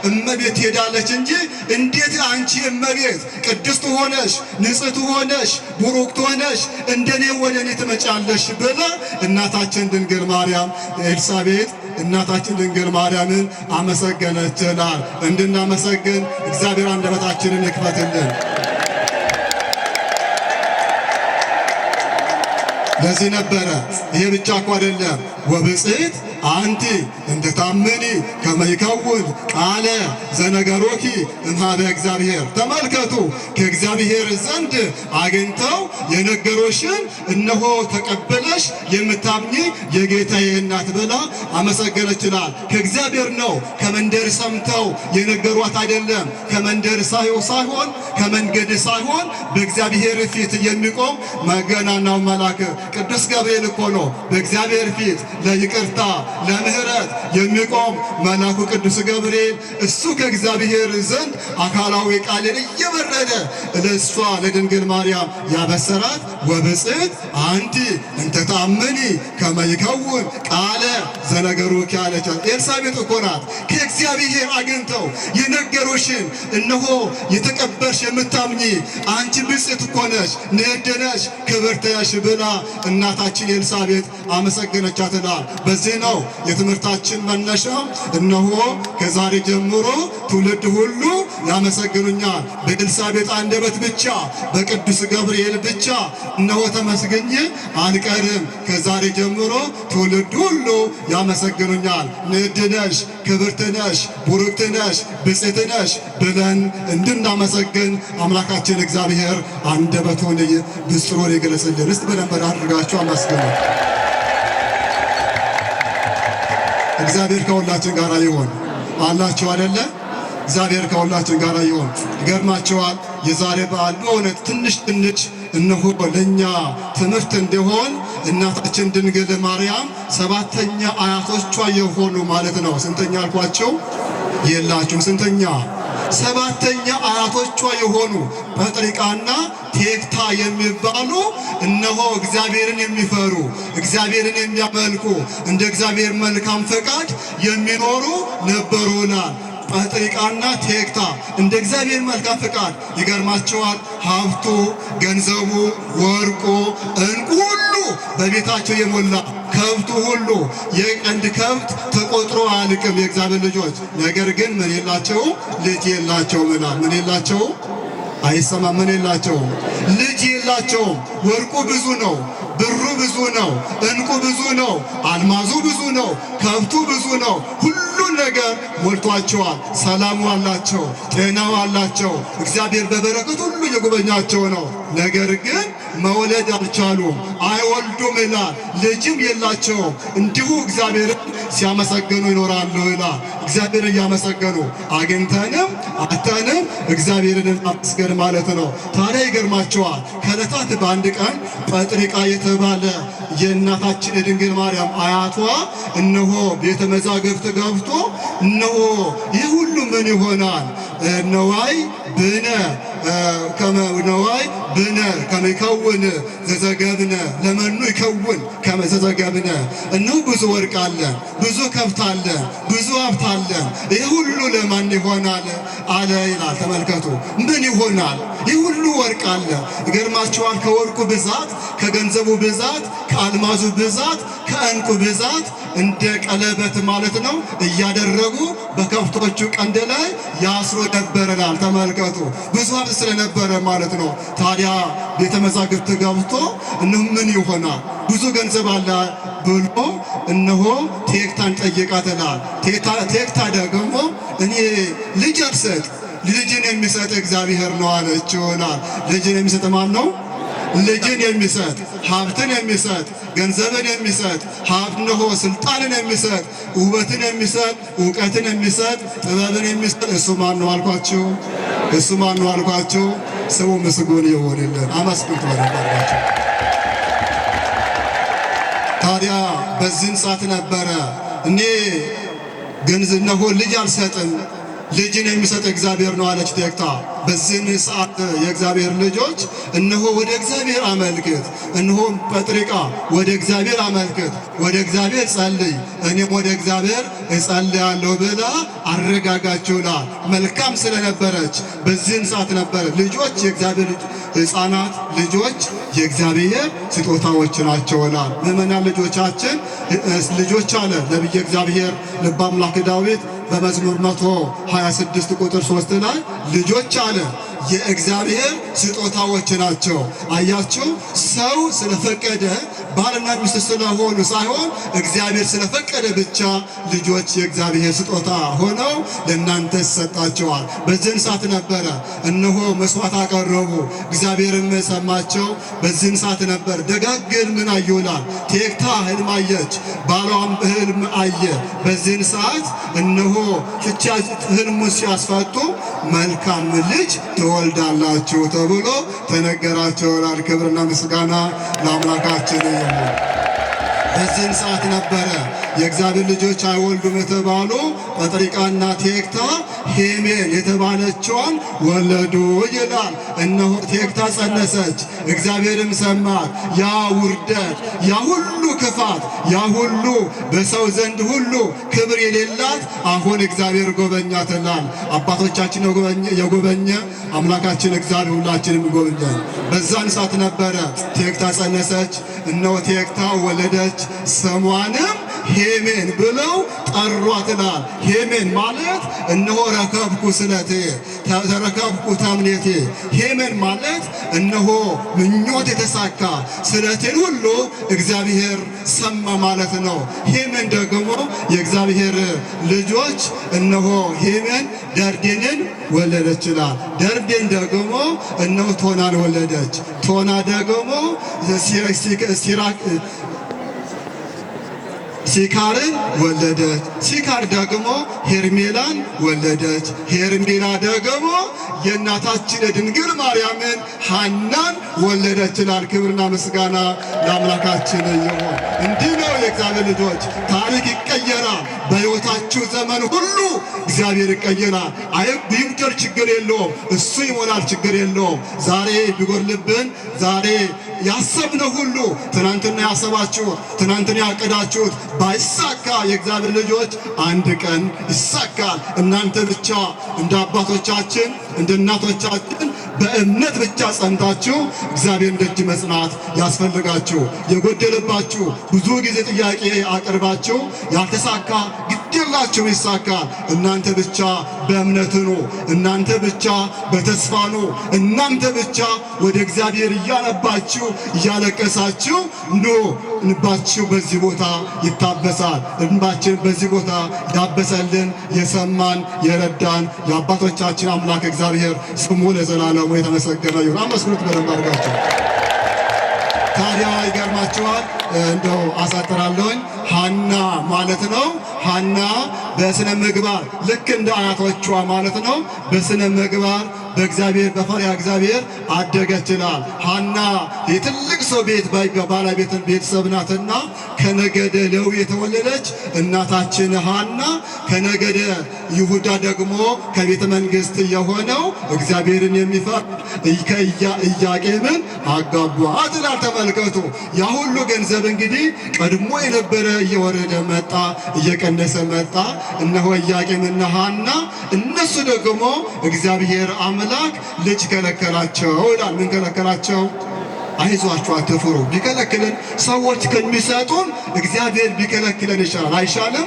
እመቤት ሄዳለች እንጂ እንዴት አንቺ እመቤት ቅድስት ሆነሽ ንጽሕት ሆነሽ ቡሩክት ሆነሽ እንደኔ ወደ እኔ ትመጫለሽ ብላ እናታችን ድንግል ማርያም ኤልሳቤጥ እናታችን ድንግል ማርያምን አመሰገነችላል። እንድናመሰግን እግዚአብሔር አንደበታችንን ይክፈትልን። ለዚህ ነበረ። ይሄ ብቻ እኮ አይደለም። ወብፅዕት አንቲ እንተ ታምኒ ከመ ይከውን ቃለ ዘነገሮኪ እምኀበ እግዚአብሔር። ተመልከቱ። ከእግዚአብሔር ዘንድ አግኝተው የነገሮሽን እነሆ ተቀበለሽ የምታምኚ የጌታዬ እናት ብላ አመሰገነችላል። ከእግዚአብሔር ነው። ከመንደር ሰምተው የነገሯት አይደለም። ከመንደር ሳይሆን ከመንገድ ሳይሆን በእግዚአብሔር ፊት የሚቆም መገናናው መልአክ ቅዱስ ገብርኤል እኮ ነው። በእግዚአብሔር ፊት ለይቅርታ ለምህረት የሚቆም መልአኩ ቅዱስ ገብርኤል እሱ ከእግዚአብሔር ዘንድ አካላዊ ቃልን እየበረደ ለእሷ ለድንግል ማርያም ያበሰራት ወብፅዕት አንቲ እንተ ታምኒ ከመ ይከውን ቃለ ዘነገሮኪ አለቻት። ኤልሳቤጥ እኮ ናት። ከእግዚአብሔር አግኝተው የነገሮሽን እነሆ የተቀበልሽ የምታምኚ አንቺ ብፅዕት እኮ ነሽ፣ ንዕድ ነሽ፣ ክብርት ነሽ ብላ እናታችን ኤልሳቤጥ አመሰገነቻትላል። በዚህ ነው የትምህርታችን መነሻ። እነሆ ከዛሬ ጀምሮ ትውልድ ሁሉ ያመሰግኑኛል። በኤልሳቤጥ አንደበት ብቻ በቅዱስ ገብርኤል ብቻ እነሆ ተመስግኜ አልቀርም። ከዛሬ ጀምሮ ትውልድ ሁሉ ያመሰግኑኛል። ንዕድ ነሽ፣ ክብርት ነሽ፣ ቡሩክት ነሽ፣ ብፅዕት ነሽ ብለን እንድናመሰግን አምላካችን እግዚአብሔር አንደበቱን ብስጥሮን ይገለጽልን። እስቲ በደንብ አድርጋችሁ አመስግኑ። እግዚአብሔር ከሁላችን ጋር ይሁን። አላችሁ አይደለ? እግዚአብሔር ከሁላችን ጋር ይሁን። ይገርማችኋል። የዛሬ በዓል በእውነት ትንሽ እነሆ ለእኛ ትምህርት እንዲሆን እናታችን ድንግል ማርያም ሰባተኛ አያቶቿ የሆኑ ማለት ነው። ስንተኛ አልኳቸው? የላችሁም። ስንተኛ? ሰባተኛ አያቶቿ የሆኑ ጰጥሪቃና ቴክታ የሚባሉ እነሆ እግዚአብሔርን የሚፈሩ እግዚአብሔርን የሚያመልኩ እንደ እግዚአብሔር መልካም ፈቃድ የሚኖሩ ነበሩናል። ጰጥሪቃና ቴክታ እንደ እግዚአብሔር መልካም ፈቃድ ይገርማቸዋል። ሀብቱ፣ ገንዘቡ፣ ወርቁ፣ እንቁ ሁሉ በቤታቸው የሞላ ከብቱ ሁሉ የቀንድ ከብት ተቆጥሮ አያልቅም የእግዚአብሔር ልጆች። ነገር ግን ምን የላቸው? ልጅ የላቸው። ምን የላቸው? አይሰማም። ምን የላቸውም? ልጅ የላቸውም። ወርቁ ብዙ ነው፣ ብሩ ብዙ ነው፣ እንቁ ብዙ ነው፣ አልማዙ ብዙ ነው፣ ከብቱ ብዙ ነው። ሁሉ ነገር ሞልቷቸዋል። ሰላሙ አላቸው፣ ጤናው አላቸው። እግዚአብሔር በበረከት ሁሉ የጎበኛቸው ነው። ነገር ግን መውለድ አልቻሉም፣ አይወልዱም ይላል። ልጅም የላቸውም። እንዲሁ እግዚአብሔርን ሲያመሰግኑ ይኖራሉ ይላል። እግዚአብሔር እያመሰገኑ አግኝተንም አጥተንም እግዚአብሔርን ማመስገን ማለት ነው። ታዲያ ይገርማቸዋል። ከዕለታት በአንድ ቀን ጰጥሪቃ የተባለ የእናታችን የድንግል ማርያም አያቷ እነሆ ቤተ መዛግብት ገብቶ እነሆ ይህ ሁሉ ምን ይሆናል? ነዋይ ብነ ከመ ይከውን ዘዘገብነ ለመኑ ይከውን ከመ ዘዘገብነ። እነሆ ብዙ ወርቅ አለን፣ ብዙ ከብት አለን፣ ብዙ ሀብት አለን። ይህ ሁሉ ለማን ይሆናል አለ ይላል። ተመልከቱ፣ ምን ይሆናል? ይህ ሁሉ ወርቅ አለ። ይገርማችኋል። ከወርቁ ብዛት፣ ከገንዘቡ ብዛት፣ ከአልማዙ ብዛት፣ ከእንቁ ብዛት እንደ ቀለበት ማለት ነው እያደረጉ በከብቶቹ ቀንድ ላይ ያስሮ ነበረናል። ተመልከቱ፣ ብዙ ሀብት ስለነበረ ማለት ነው። ታዲያ ቤተ መዛግብት ገብቶ እነሆ ምን ይሆናል? ብዙ ገንዘብ አለ ብሎ እነሆ ቴክታን ጠይቃትላል። ቴክታ ደግሞ እኔ ልጅ አልሰጥ፣ ልጅን የሚሰጥ እግዚአብሔር ነው አለችውናል። ልጅን የሚሰጥ ማን ነው? ልጅን የሚሰጥ ሀብትን የሚሰጥ ገንዘብን የሚሰጥ ሀብት ነው ስልጣንን የሚሰጥ ውበትን የሚሰጥ እውቀትን የሚሰጥ ጥበብን የሚሰጥ እሱ ማን ነው አልኳችሁ? እሱ ማን ነው አልኳችሁ? ስሙ ምስጉን ይሁንልን። አመስግኑት ወረዳችሁ። ታዲያ በዚህን ሰዓት ነበረ እኔ ገንዘብ ነው ልጅ አልሰጥም ልጅን የሚሰጥ እግዚአብሔር ነው አለች ቴክታ። በዚህን ሰዓት የእግዚአብሔር ልጆች እነሆ ወደ እግዚአብሔር አመልክት፣ እነሆ ጰጥሪቃ ወደ እግዚአብሔር አመልክት፣ ወደ እግዚአብሔር ጸልይ፣ እኔም ወደ እግዚአብሔር እጸልያለሁ ብላ አረጋጋችውላል። መልካም ስለነበረች በዚህን ሰዓት ነበረ ልጆች የእግዚአብሔር ሕፃናት ልጆች የእግዚአብሔር ስጦታዎች ናቸውላል። ምእመናን ልጆቻችን ልጆች አለ ነቢየ እግዚአብሔር ልበ አምላክ ዳዊት በመዝሙር 126 ቁጥር 3 ላይ ልጆች አለ የእግዚአብሔር ስጦታዎች ናቸው። አያችሁ፣ ሰው ስለፈቀደ ባልና ሚስት ስለሆኑ ሳይሆን እግዚአብሔር ስለፈቀደ ብቻ ልጆች የእግዚአብሔር ስጦታ ሆነው ለእናንተ ይሰጣቸዋል። በዚህን ሰዓት ነበረ እነሆ መስዋዕት አቀረቡ፣ እግዚአብሔርም ሰማቸው። በዚህን ሰዓት ነበር ደጋግ ሕልምን አዩላል። ቴክታ ሕልም አየች፣ ባሏም ሕልም አየ። በዚህን ሰዓት እነሆ ፍቻ ሕልሙን ሲያስፈቱ መልካም ልጅ ትወልዳላችሁ ተብሎ ተነገራቸውላል። ክብርና ምስጋና ለአምላካችን ይሁን። በዚህን ሰዓት ነበረ የእግዚአብሔር ልጆች አይወልዱም የተባሉ ጰጥሪቃና ቴክታ ሄሜን የተባለችዋን ወለዱ ይላል። እነሆ ቴክታ ጸነሰች፣ እግዚአብሔርም ሰማት። ያ ውርደት፣ ያ ሁሉ ክፋት፣ ያ ሁሉ በሰው ዘንድ ሁሉ ክብር የሌላት አሁን እግዚአብሔር ጎበኛትላል። አባቶቻችን የጎበኘ አምላካችን እግዚአብሔር ሁላችንም ጎበኘን። በዛን ሰዓት ነበረ ቴክታ ጸነሰች፣ እነሆ ቴክታ ወለደች። ስሟንም ሄሜን ብለው ጠሯትላል። ሄሜን ማለት እነሆ ረከብኩ ስለቴ ተረከብኩ ተምኔቴ። ሄሜን ማለት እነሆ ምኞት የተሳካ ስለቴን ሁሉ እግዚአብሔር ሰማ ማለት ነው። ሄሜን ደግሞ የእግዚአብሔር ልጆች እነሆ ሄሜን ደርዴንን ወለደች ይላል። ደርዴን ደግሞ እነሆ ቶናን ወለደች። ቶና ደግሞ ሲካርን ወለደች። ሲካር ደግሞ ሄርሜላን ወለደች። ሄርሜላ ደግሞ የእናታችን የድንግል ማርያምን ሐናን ወለደች ይላል። ክብርና ምስጋና ለአምላካችን ይሁን። እንዲህ ነው የእግዚአብሔር ልጆች፣ ታሪክ ይቀየራል። በሕይወታችሁ ዘመን ሁሉ እግዚአብሔር ይቀየራል። ቢጉደል ችግር የለውም፣ እሱ ይሞላል፣ ችግር የለውም። ዛሬ ቢጎድልብን ዛሬ ያሰብነው ሁሉ ትናንትና ያሰባችሁት ትናንትና ያቀዳችሁት ባይሳካ የእግዚአብሔር ልጆች አንድ ቀን ይሳካል። እናንተ ብቻ እንደ አባቶቻችን እንደ እናቶቻችን በእምነት ብቻ ጸንታችሁ እግዚአብሔር ደጅ መጽናት ያስፈልጋችሁ። የጎደለባችሁ ብዙ ጊዜ ጥያቄ አቅርባችሁ ያልተሳካ ግዴላችሁ ይሳካል። እናንተ ብቻ በእምነት ኑ። እናንተ ብቻ በተስፋ ኑ። እናንተ ብቻ ወደ እግዚአብሔር እያነባችሁ እያለቀሳችሁ ኑ። እንባችሁ በዚህ ቦታ ይታበሳል። እንባችን በዚህ ቦታ ያበሰልን የሰማን የረዳን የአባቶቻችን አምላክ እግዚአብሔር ስሙ ለዘላለሙ የተመሰገነ ይሁን። አመስግኑት በደንብ አድርጋችሁ። ታዲያ ይገርማችኋል፣ እንደው አሳጥራለሁኝ። ሐና ማለት ነው። ሐና በስነ ምግባር ልክ እንደ አያቶቿ ማለት ነው። በስነ ምግባር በእግዚአብሔር በፈሪሃ እግዚአብሔር አደገች ይላል። ሐና የትልቅ ሰው ቤት ባለቤትን ቤተሰብ ናትና ከነገደ ሌዊ የተወለደች እናታችን ሐና ከነገደ ይሁዳ ደግሞ ከቤተ መንግስት የሆነው እግዚአብሔርን የሚፈራ ኢያቄምን አጋቧት ይላል። ተመልከቱ፣ ያ ሁሉ ገንዘብ እንግዲህ ቀድሞ የነበረ እየወረደ መጣ፣ እየቀነሰ መጣ። እነሆ ኢያቄምና ሐና እነሱ ደግሞ እግዚአብሔር አምላክ ልጅ ከለከላቸው ይላል። ምን ከለከላቸው? አይዟችሁ አትፍሩ። ቢከለክልን ሰዎች ከሚሰጡን እግዚአብሔር ቢከለክለን ይሻላል አይሻልም?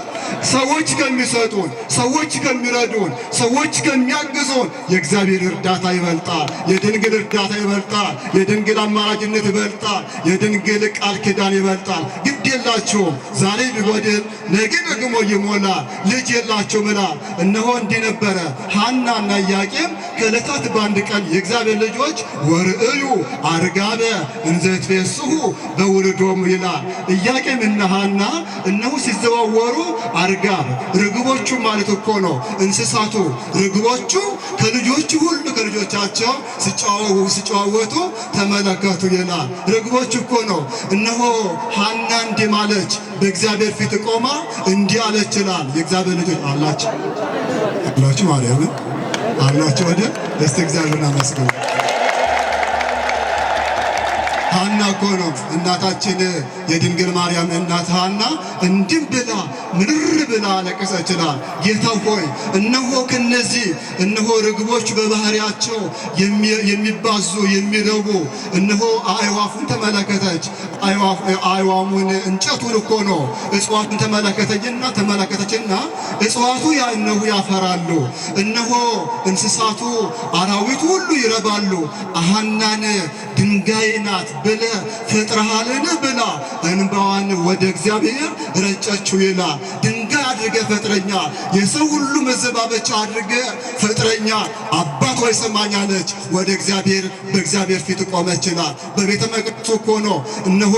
ሰዎች ከሚሰጡን፣ ሰዎች ከሚረዱን፣ ሰዎች ከሚያግዙን የእግዚአብሔር እርዳታ ይበልጣል። የድንግል እርዳታ ይበልጣል። የድንግል አማላጅነት ይበልጣል። የድንግል ቃል ኪዳን ይበልጣል። ግድ የላችሁም። ዛሬ ቢጎድል ነገ ደግሞ ይሞላል። ልጅ የላችሁም ይላል። እነሆ እንዲህ ነበረ። ሐናና ኢያቄም ከዕለታት በአንድ ቀን የእግዚአብሔር ልጆች ወርእዩ አርጋበ እንዘ ይትፌስሑ በውልዶሙ ይላል። ኢያቄምና ሐና እነሆ ሲዘዋወሩ አርጋብ ርግቦቹ ማለት እኮ ነው እንስሳቱ ርግቦቹ ከልጆቹ ሁሉ ከልጆቻቸው ሲጨዋወቱ ተመለከቱ ይላል። ርግቦቹ እኮ ነው። እነሆ ሐና እንዲህ ማለች፣ በእግዚአብሔር ፊት ቆማ እንዲህ አለች ይላል። የእግዚአብሔር ልጆች አላችሁ ማርያምን አላችሁ ወደ እስቲ እግዚአብሔርን አመስግኑ። ሐና እኮ ነው እናታችን የድንግል ማርያም እናት ሐና እንዲህ ብላ ምርር ብላ ለቀሰች ይላል። ጌታ ሆይ እነሆ ከነዚህ እነሆ ርግቦች በባህሪያቸው የሚባዙ የሚረቡ እነሆ አዕዋፉን ተመለከተች። አዕዋሙን እንጨቱን እኮ ነው እጽዋቱን ተመለከተችና እጽዋቱ እነሆ ያፈራሉ፣ እነሆ እንስሳቱ አራዊቱ ሁሉ ይረባሉ። ሐናን ድንጋይ ናት ብለህ ፈጥረሃልን ብላ እንባዋን ወደ እግዚአብሔር ረጨችው ይላል። ድንጋይ አድርገህ ፈጥረኛል፣ የሰው ሁሉ መዘባበቻ አድርገህ ፈጥረኛል፣ አባት ሆይ ስማኝ አለች። ወደ እግዚአብሔር በእግዚአብሔር ፊት ቆመች ይላል። በቤተ መቅደሱ እኮ ነው እነሆ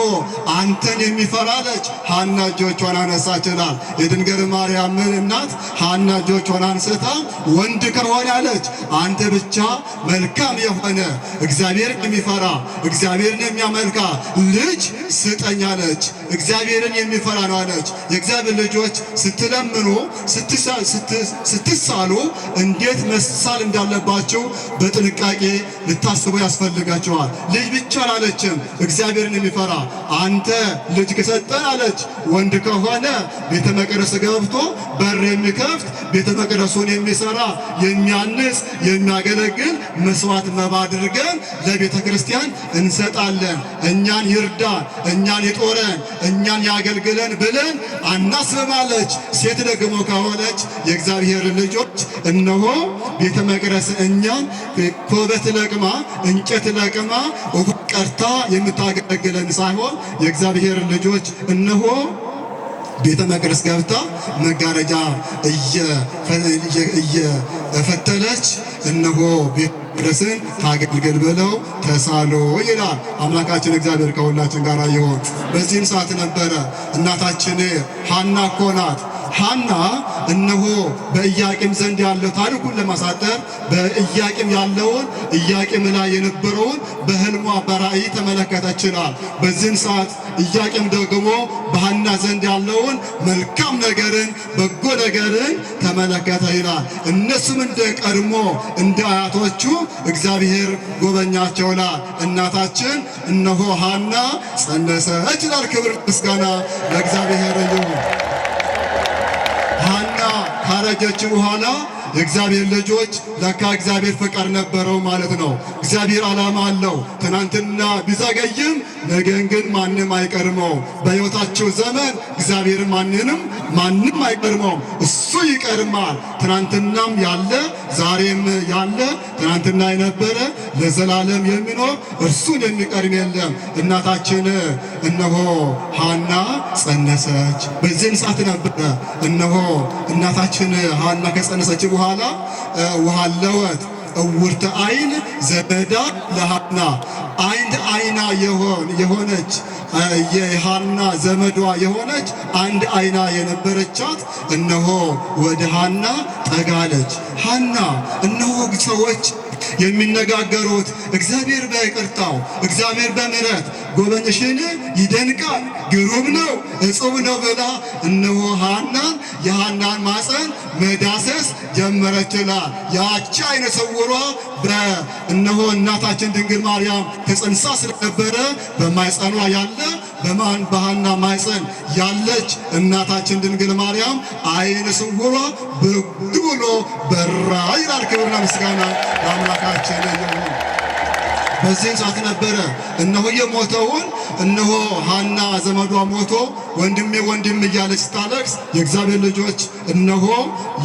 አንተን የሚፈራ አለች። ሐና እጆቿን አነሳች ይላል። የድንግል ማርያምን እናት ሐና እጆቿን አንስታ ወንድ ከሆነ አለች አንተ ብቻ መልካም የሆነ እግዚአብሔርን የሚፈራ እግዚአብሔርን የሚያመልካ ልጅ ስጠኝ አለች። እግዚአብሔርን የሚፈራ ነው አለች። የእግዚአብሔር ልጆች ስትለምኑ ስትሳሉ እንዴት መሳል እንዳለባቸው በጥንቃቄ ልታስቡ ያስፈልጋቸዋል። ልጅ ብቻ አላለችም፣ እግዚአብሔርን የሚፈራ አንተ ልጅ ከሰጠን አለች ወንድ ከሆነ ቤተ መቅደስ ገብቶ በር የሚከፍት ቤተ መቅደሱን የሚሰራ የሚያንስ የሚያገለግል መስዋዕት መባ አድርገን ለቤተ ክርስቲያን እንሰጣለን። እኛን ይርዳን፣ እኛን ይጦረን፣ እኛን ያገልግለን ብለን አናስብማለች። ሴት ደግሞ ከሆነች የእግዚአብሔር ልጆች እነሆ ቤተ መቅደስ እኛን ኮበት ለቅማ እንጨት ለቅማ ቀርታ የምታገለግለን ሳይሆን የእግዚአብሔር ልጆች እነሆ ቤተ መቅደስ ገብታ መጋረጃ እየፈተለች እነሆ መቅደስን ታገልግል ብለው ተሳሉ ይላል። አምላካችን እግዚአብሔር ከሁላችን ጋር ይሁን። በዚህም ሰዓት ነበረ እናታችን ሐና እኮ ናት። ሐና እነሆ በኢያቄም ዘንድ ያለው ታሪኩን ለማሳጠር በኢያቄም ያለውን ኢያቄም ላይ የነበረውን በሕልሟ በራእይ ተመለከተች ይላል። በዚህም ሰዓት ኢያቄም ደግሞ በሐና ዘንድ ያለውን መልካም ነገርን በጎ ነገርን ተመለከተ ይላል። እነሱም እንደ ቀድሞ እንደ አያቶቹ እግዚአብሔር ጎበኛቸው ይላል። እናታችን እነሆ ሐና ጸነሰች ይላል። ክብር ምስጋና ለእግዚአብሔር ይሁን። ሐና ካረጀች በኋላ የእግዚአብሔር ልጆች ለካ እግዚአብሔር ፍቃድ ነበረው ማለት ነው። እግዚአብሔር ዓላማ አለው። ትናንትና ቢዘገይም ነገን ግን ማንም አይቀድመው። በሕይወታቸው ዘመን እግዚአብሔር ማንም አይቀድመውም። እሱ ይቀድማል። ትናንትናም ያለ ዛሬም ያለ ትናንትና የነበረ ለዘላለም የሚኖር እርሱን የሚቀድም የለም። እናታችን እነሆ ሐና ጸነሰች። በዚህም ሰዓት ነበረ እነሆ እናታችን ሐና ከጸነሰች በኋላ ወሃለወት እውርተ አይን ዘመዳ ለሐና አንድ አይና የሆነች የሐና ዘመዷ የሆነች አንድ አይና የነበረቻት እነሆ ወደ ሐና ጠጋለች። ሐና እነሆ ሰዎች የሚነጋገሩት እግዚአብሔር በይቅርታው እግዚአብሔር በምሕረት ጎበኝሽን ይደንቃል፣ ግሩም ነው፣ እጹብ ነው ብላ እነሆ ሐናን የሐናን ማፀን መዳሰስ ጀመረችላል። ያቺ አይነ ስውሯ እነሆ እናታችን ድንግል ማርያም ተጸንሳ ስለነበረ በማይጸኗ ያለ በሐና ማይፀን ያለች እናታችን ድንግል ማርያም አይነ ስውሯ ብርግ ብሎ በራ ይላል። ክብርና ምስጋና ለአምላካችን ይሁን። በዚህም ሰዓት ነበረ እነሆ የሞተውን እነሆ ሐና ዘመዷ ሞቶ ወንድሜ እያለች ስታለቅስ የእግዚአብሔር ልጆች እነሆ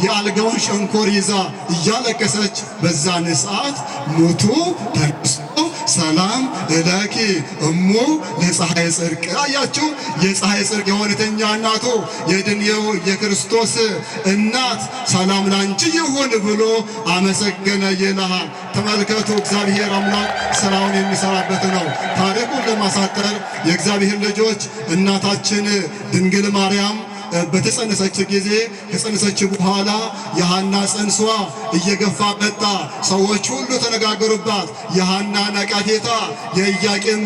የአልጋውን ሸንኮር ይዛ እያለቀሰች በዛን ሰዓት ሞቱ ተነስቶ ሰላም እለኪ እሙ ለፀሐይ ጽድቅ። አያችሁ፣ የፀሐይ ጽድቅ የሆነተኛ እናቱ የድንየው የክርስቶስ እናት ሰላም ላንቺ ይሁን ብሎ አመሰገነ ይልሃል። ተመልከቱ፣ እግዚአብሔር አምላክ ስራውን የሚሰራበት ነው። ታሪኩን ለማሳጠር የእግዚአብሔር ልጆች እናታችን ድንግል ማርያም በተጸነሰች ጊዜ ከጸነሰች በኋላ የሐና ጽንሷ እየገፋ መጣ። ሰዎች ሁሉ ተነጋገሩባት። የሐና ነቀፌታ የኢያቄም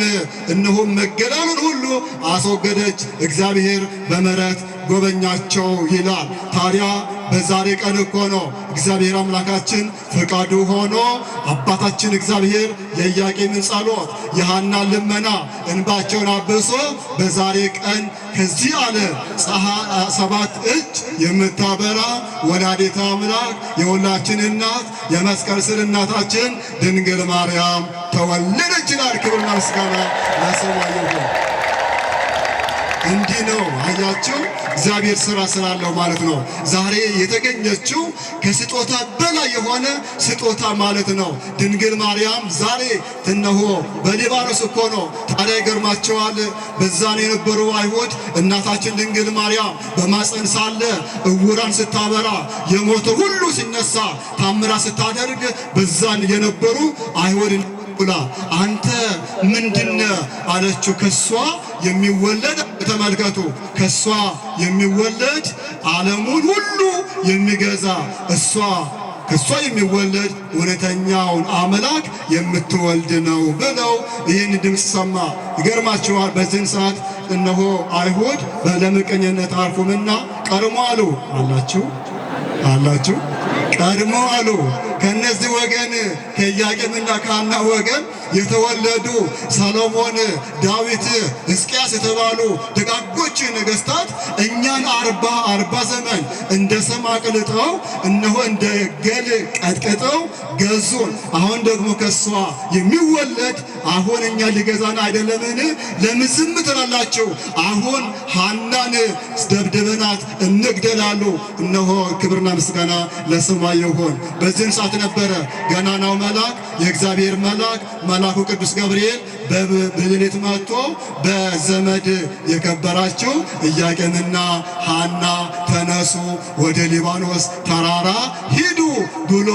እነሆ መገለሉን ሁሉ አስወገደች። እግዚአብሔር በምሕረት ጎበኛቸው ይላል። ታዲያ በዛሬ ቀን እኮ ነው እግዚአብሔር አምላካችን ፈቃዱ ሆኖ አባታችን እግዚአብሔር የኢያቄምን ጸሎት የሐናን ልመና እንባቸውን አብሶ በዛሬ ቀን ከዚህ ዓለም ሰባት እጅ የምታበራ ወላዲተ አምላክ የሁላችን እናት የመስቀል ስር እናታችን ድንግል ማርያም ተወለደች ይላል። ክብርና ምስጋና ለስሙ ይሁን። እንዲህ ነው አያችሁ፣ እግዚአብሔር ስራ ስላለው ማለት ነው። ዛሬ የተገኘችው ከስጦታ በላይ የሆነ ስጦታ ማለት ነው። ድንግል ማርያም ዛሬ እነሆ በሊባኖስ እኮ ነው። ታዲያ ይገርማቸዋል። በዛን የነበሩ አይሁድ እናታችን ድንግል ማርያም በማፀን ሳለ እውራን ስታበራ፣ የሞተ ሁሉ ሲነሳ ታምራ ስታደርግ በዛን የነበሩ አይሁድ ብላ አንተ ምንድነ አለችው። ከሷ የሚወለድ ተመልከቱ፣ ከሷ የሚወለድ ዓለሙን ሁሉ የሚገዛ ከሷ የሚወለድ እውነተኛውን አምላክ የምትወልድ ነው ብለው ይህን ድምፅ ሰማ። ይገርማችኋል። በዚህን ሰዓት እነሆ አይሁድ በለምቀኝነት አልፉምና ቀድሞ አላችሁ ቀድሞ አሉ። ከነዚህ ወገን ከኢያቄምና ከሐና ወገን የተወለዱ ሰሎሞን፣ ዳዊት፣ ሕዝቅያስ የተባሉ ደጋጎች ነገሥታት እኛን አርባ ዘመን እንደ ሰም አቅልጠው እነሆ እንደ ገል ቀጥቅጠው ገዙን። አሁን ደግሞ ከሷ የሚወለድ አሁን እኛ ሊገዛን አይደለምን? ለምን ዝም ትላላችሁ? አሁን ሐናን ደብድበናት እንግደላሉ። እነሆ ክብርና ምስጋና ለስሟ ይሁን። በዚህን ሰዓት ነበረ ገናናው መልአክ የእግዚአብሔር መልአክ መልአኩ ቅዱስ ገብርኤል በሌሊት መጥቶ በዘመድ የከበራችሁ ኢያቄምና ሐና ተነሱ ወደ ሊባኖስ ተራራ ሂዱ ብሎ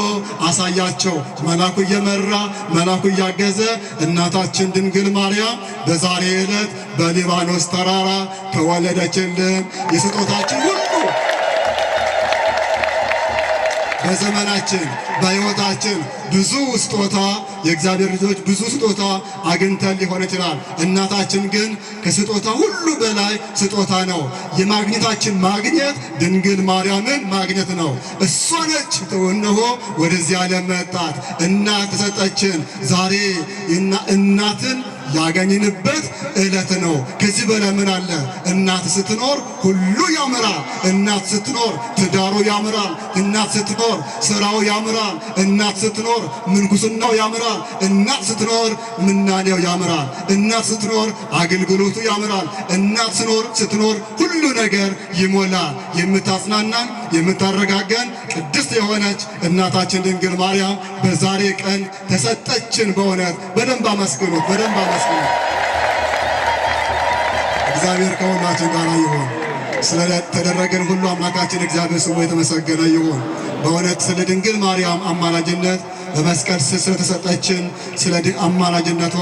አሳያቸው። መልአኩ እየመራ መልአኩ እያገዘ እናታችን ድንግል ማርያም በዛሬ ዕለት በሊባኖስ ተራራ ተወለደችልን። የስጦታችን ሁሉ በዘመናችን በሕይወታችን ብዙ ስጦታ የእግዚአብሔር ልጆች ብዙ ስጦታ አግኝተን ሊሆን ይችላል። እናታችን ግን ከስጦታ ሁሉ በላይ ስጦታ ነው። የማግኘታችን ማግኘት ድንግል ማርያምን ማግኘት ነው። እሷ ነች እነሆ ወደዚህ ዓለም መጣት እናት ተሰጠችን። ዛሬ እናትን ያገኝንበት ዕለት ነው። ከዚህ በላይ ምን አለ? እናት ስትኖር ሁሉ ያምራል። እናት ስትኖር ትዳሩ ያምራል። እናት ስትኖር ስራው ያምራል። እናት ስትኖር ምንኩስናው ያምራል። እናት ስትኖር ምናኔው ያምራል። እናት ስትኖር አገልግሎቱ ያምራል። እናት ስትኖር ሁሉ ነገር ይሞላል። የምታጽናናን የምታረጋጋን ቅድስት የሆነች እናታችን ድንግል ማርያም በዛሬ ቀን ተሰጠችን። በእውነት በደንብ አመስግኑት፣ በደንብ አመስግኑት። እግዚአብሔር ከሁላችን ጋር ይሁን። ስለተደረገን ሁሉ አምላካችን እግዚአብሔር ስሙ የተመሰገነ ይሁን። በእውነት ስለ ድንግል ማርያም አማላጅነት በመስቀል ስር ስለተሰጠችን ስለ አማላጅነቷ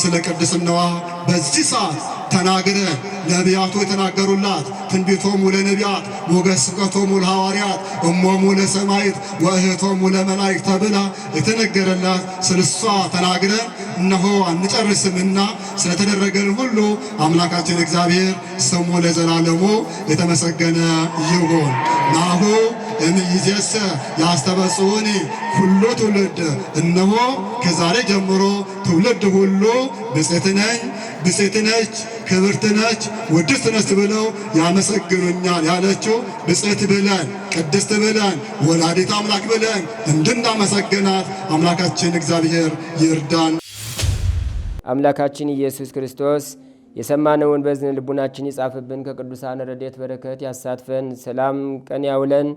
ስለ ቅድስናዋ በዚህ ሰዓት ተናግረን ነቢያቱ የተናገሩላት ትንቢቶሙ ለነቢያት ሞገስ ስብከቶሙ ለሐዋርያት እሞሙ ለሰማዕት ወእህቶሙ ለመላእክት ተብላ የተነገረላት ስለሷ ተናግረን እነሆ አንጨርስምና ስለተደረገን ሁሉ አምላካችን እግዚአብሔር ስሙ ለዘላለሙ የተመሰገነ ይሁን። ናሁ እምይእዜሰ ያስተበጽሑኒ ኩሉ ትውልድ፣ እነሆ ከዛሬ ጀምሮ ትውልድ ሁሉ ብፅዕት ነኝ፣ ብፅዕት ነች፣ ክብርት ነች፣ ውድስት ነች ብለው ያመሰግኑኛል ያለችው ብፅዕት ብለን ቅድስት ብለን ወላዲተ አምላክ ብለን እንድናመሰግናት አምላካችን እግዚአብሔር ይርዳን።
አምላካችን ኢየሱስ ክርስቶስ የሰማነውን በዝን ልቡናችን ይጻፍብን፣ ከቅዱሳን ረድኤት በረከት ያሳትፈን፣ ሰላም ቀን ያውለን፣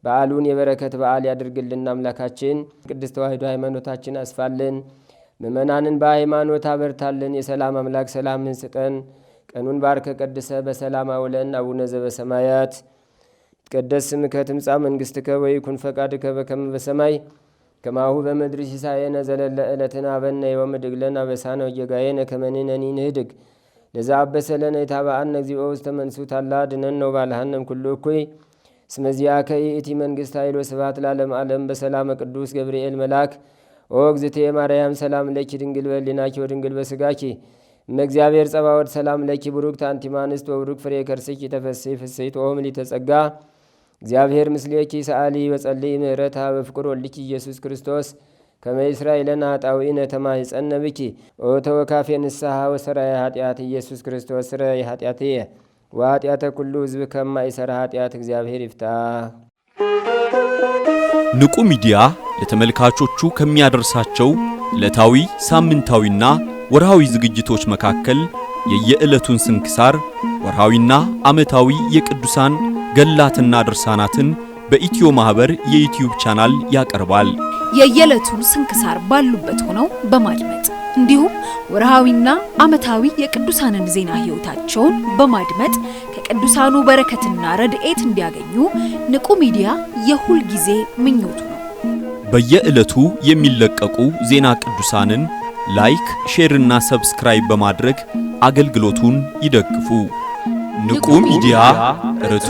በዓሉን የበረከት በዓል ያድርግልን። አምላካችን ቅድስት ተዋሕዶ ሃይማኖታችን አስፋልን፣ ምእመናንን በሃይማኖት አበርታልን። የሰላም አምላክ ሰላምን ስጠን። ቀኑን ባርከ ቀድሰ በሰላም አውለን። አቡነ ዘበሰማያት ይትቀደስ ስምከ ትምጻእ መንግሥትከ ወይኩን ፈቃድከ በከመ በሰማይ ከማሁ በምድር ሲሳየነ ዘለለ ዕለትነ ሀበነ ዮም ወኅድግ ለነ አበሳነ ወጌጋየነ ከመ ንሕነኒ ንኅድግ ለዘአበሰለነ ኢታብአነ እግዚኦ ውስተ መንሱት አላ አድኅነነ ወባልሐነ ኩሉ እኩይ እስመ ዚአከ ይእቲ መንግሥት ኃይል ወስብሐት ለዓለመ ዓለም። በሰላመ ቅዱስ ገብርኤል መልአክ ኦ እግዝእትየ ማርያም ሰላም ለኪ ድንግል በሕሊናኪ ወድንግል በሥጋኪ እመ እግዚአብሔር ጸባኦት ሰላም ለኪ ቡሩክት አንቲ እምአንስት ወቡሩክ ፍሬ ከርሥኪ ተፈሥሒ ፍሥሕት ኦ ምልዕተ ጸጋ እግዚአብሔር ምስሌኪ ሰአሊ በጸልይ ምህረታ በፍቅር ወልኪ ኢየሱስ ክርስቶስ ከመ ይስራይ ለነ ኃጣውኢነ ተማኅፀነ ብኪ ኦ ተወካፌ ንስሐ ወሰራይ ኃጢአት ኢየሱስ ክርስቶስ ስረይ ኃጢአትየ ወኃጢአተ ኩሉ ሕዝብ ከማይሠራ ኃጢአት እግዚአብሔር ይፍታ።
ንቁ ሚዲያ ለተመልካቾቹ ከሚያደርሳቸው ዕለታዊ ሳምንታዊና ወርሃዊ ዝግጅቶች መካከል የየዕለቱን ስንክሳር ወርሃዊና ዓመታዊ የቅዱሳን ገላትና ድርሳናትን በኢትዮ ማህበር የዩቲዩብ ቻናል ያቀርባል።
የየዕለቱን ስንክሳር ባሉበት ሆነው በማድመጥ እንዲሁም ወርሃዊና ዓመታዊ የቅዱሳንን ዜና ሕይወታቸውን በማድመጥ ከቅዱሳኑ በረከትና ረድኤት እንዲያገኙ ንቁ ሚዲያ የሁል ጊዜ ምኞቱ ነው።
በየዕለቱ የሚለቀቁ ዜና ቅዱሳንን ላይክ፣ ሼር እና ሰብስክራይብ በማድረግ አገልግሎቱን ይደግፉ። ንቁ ሚዲያ ርቱ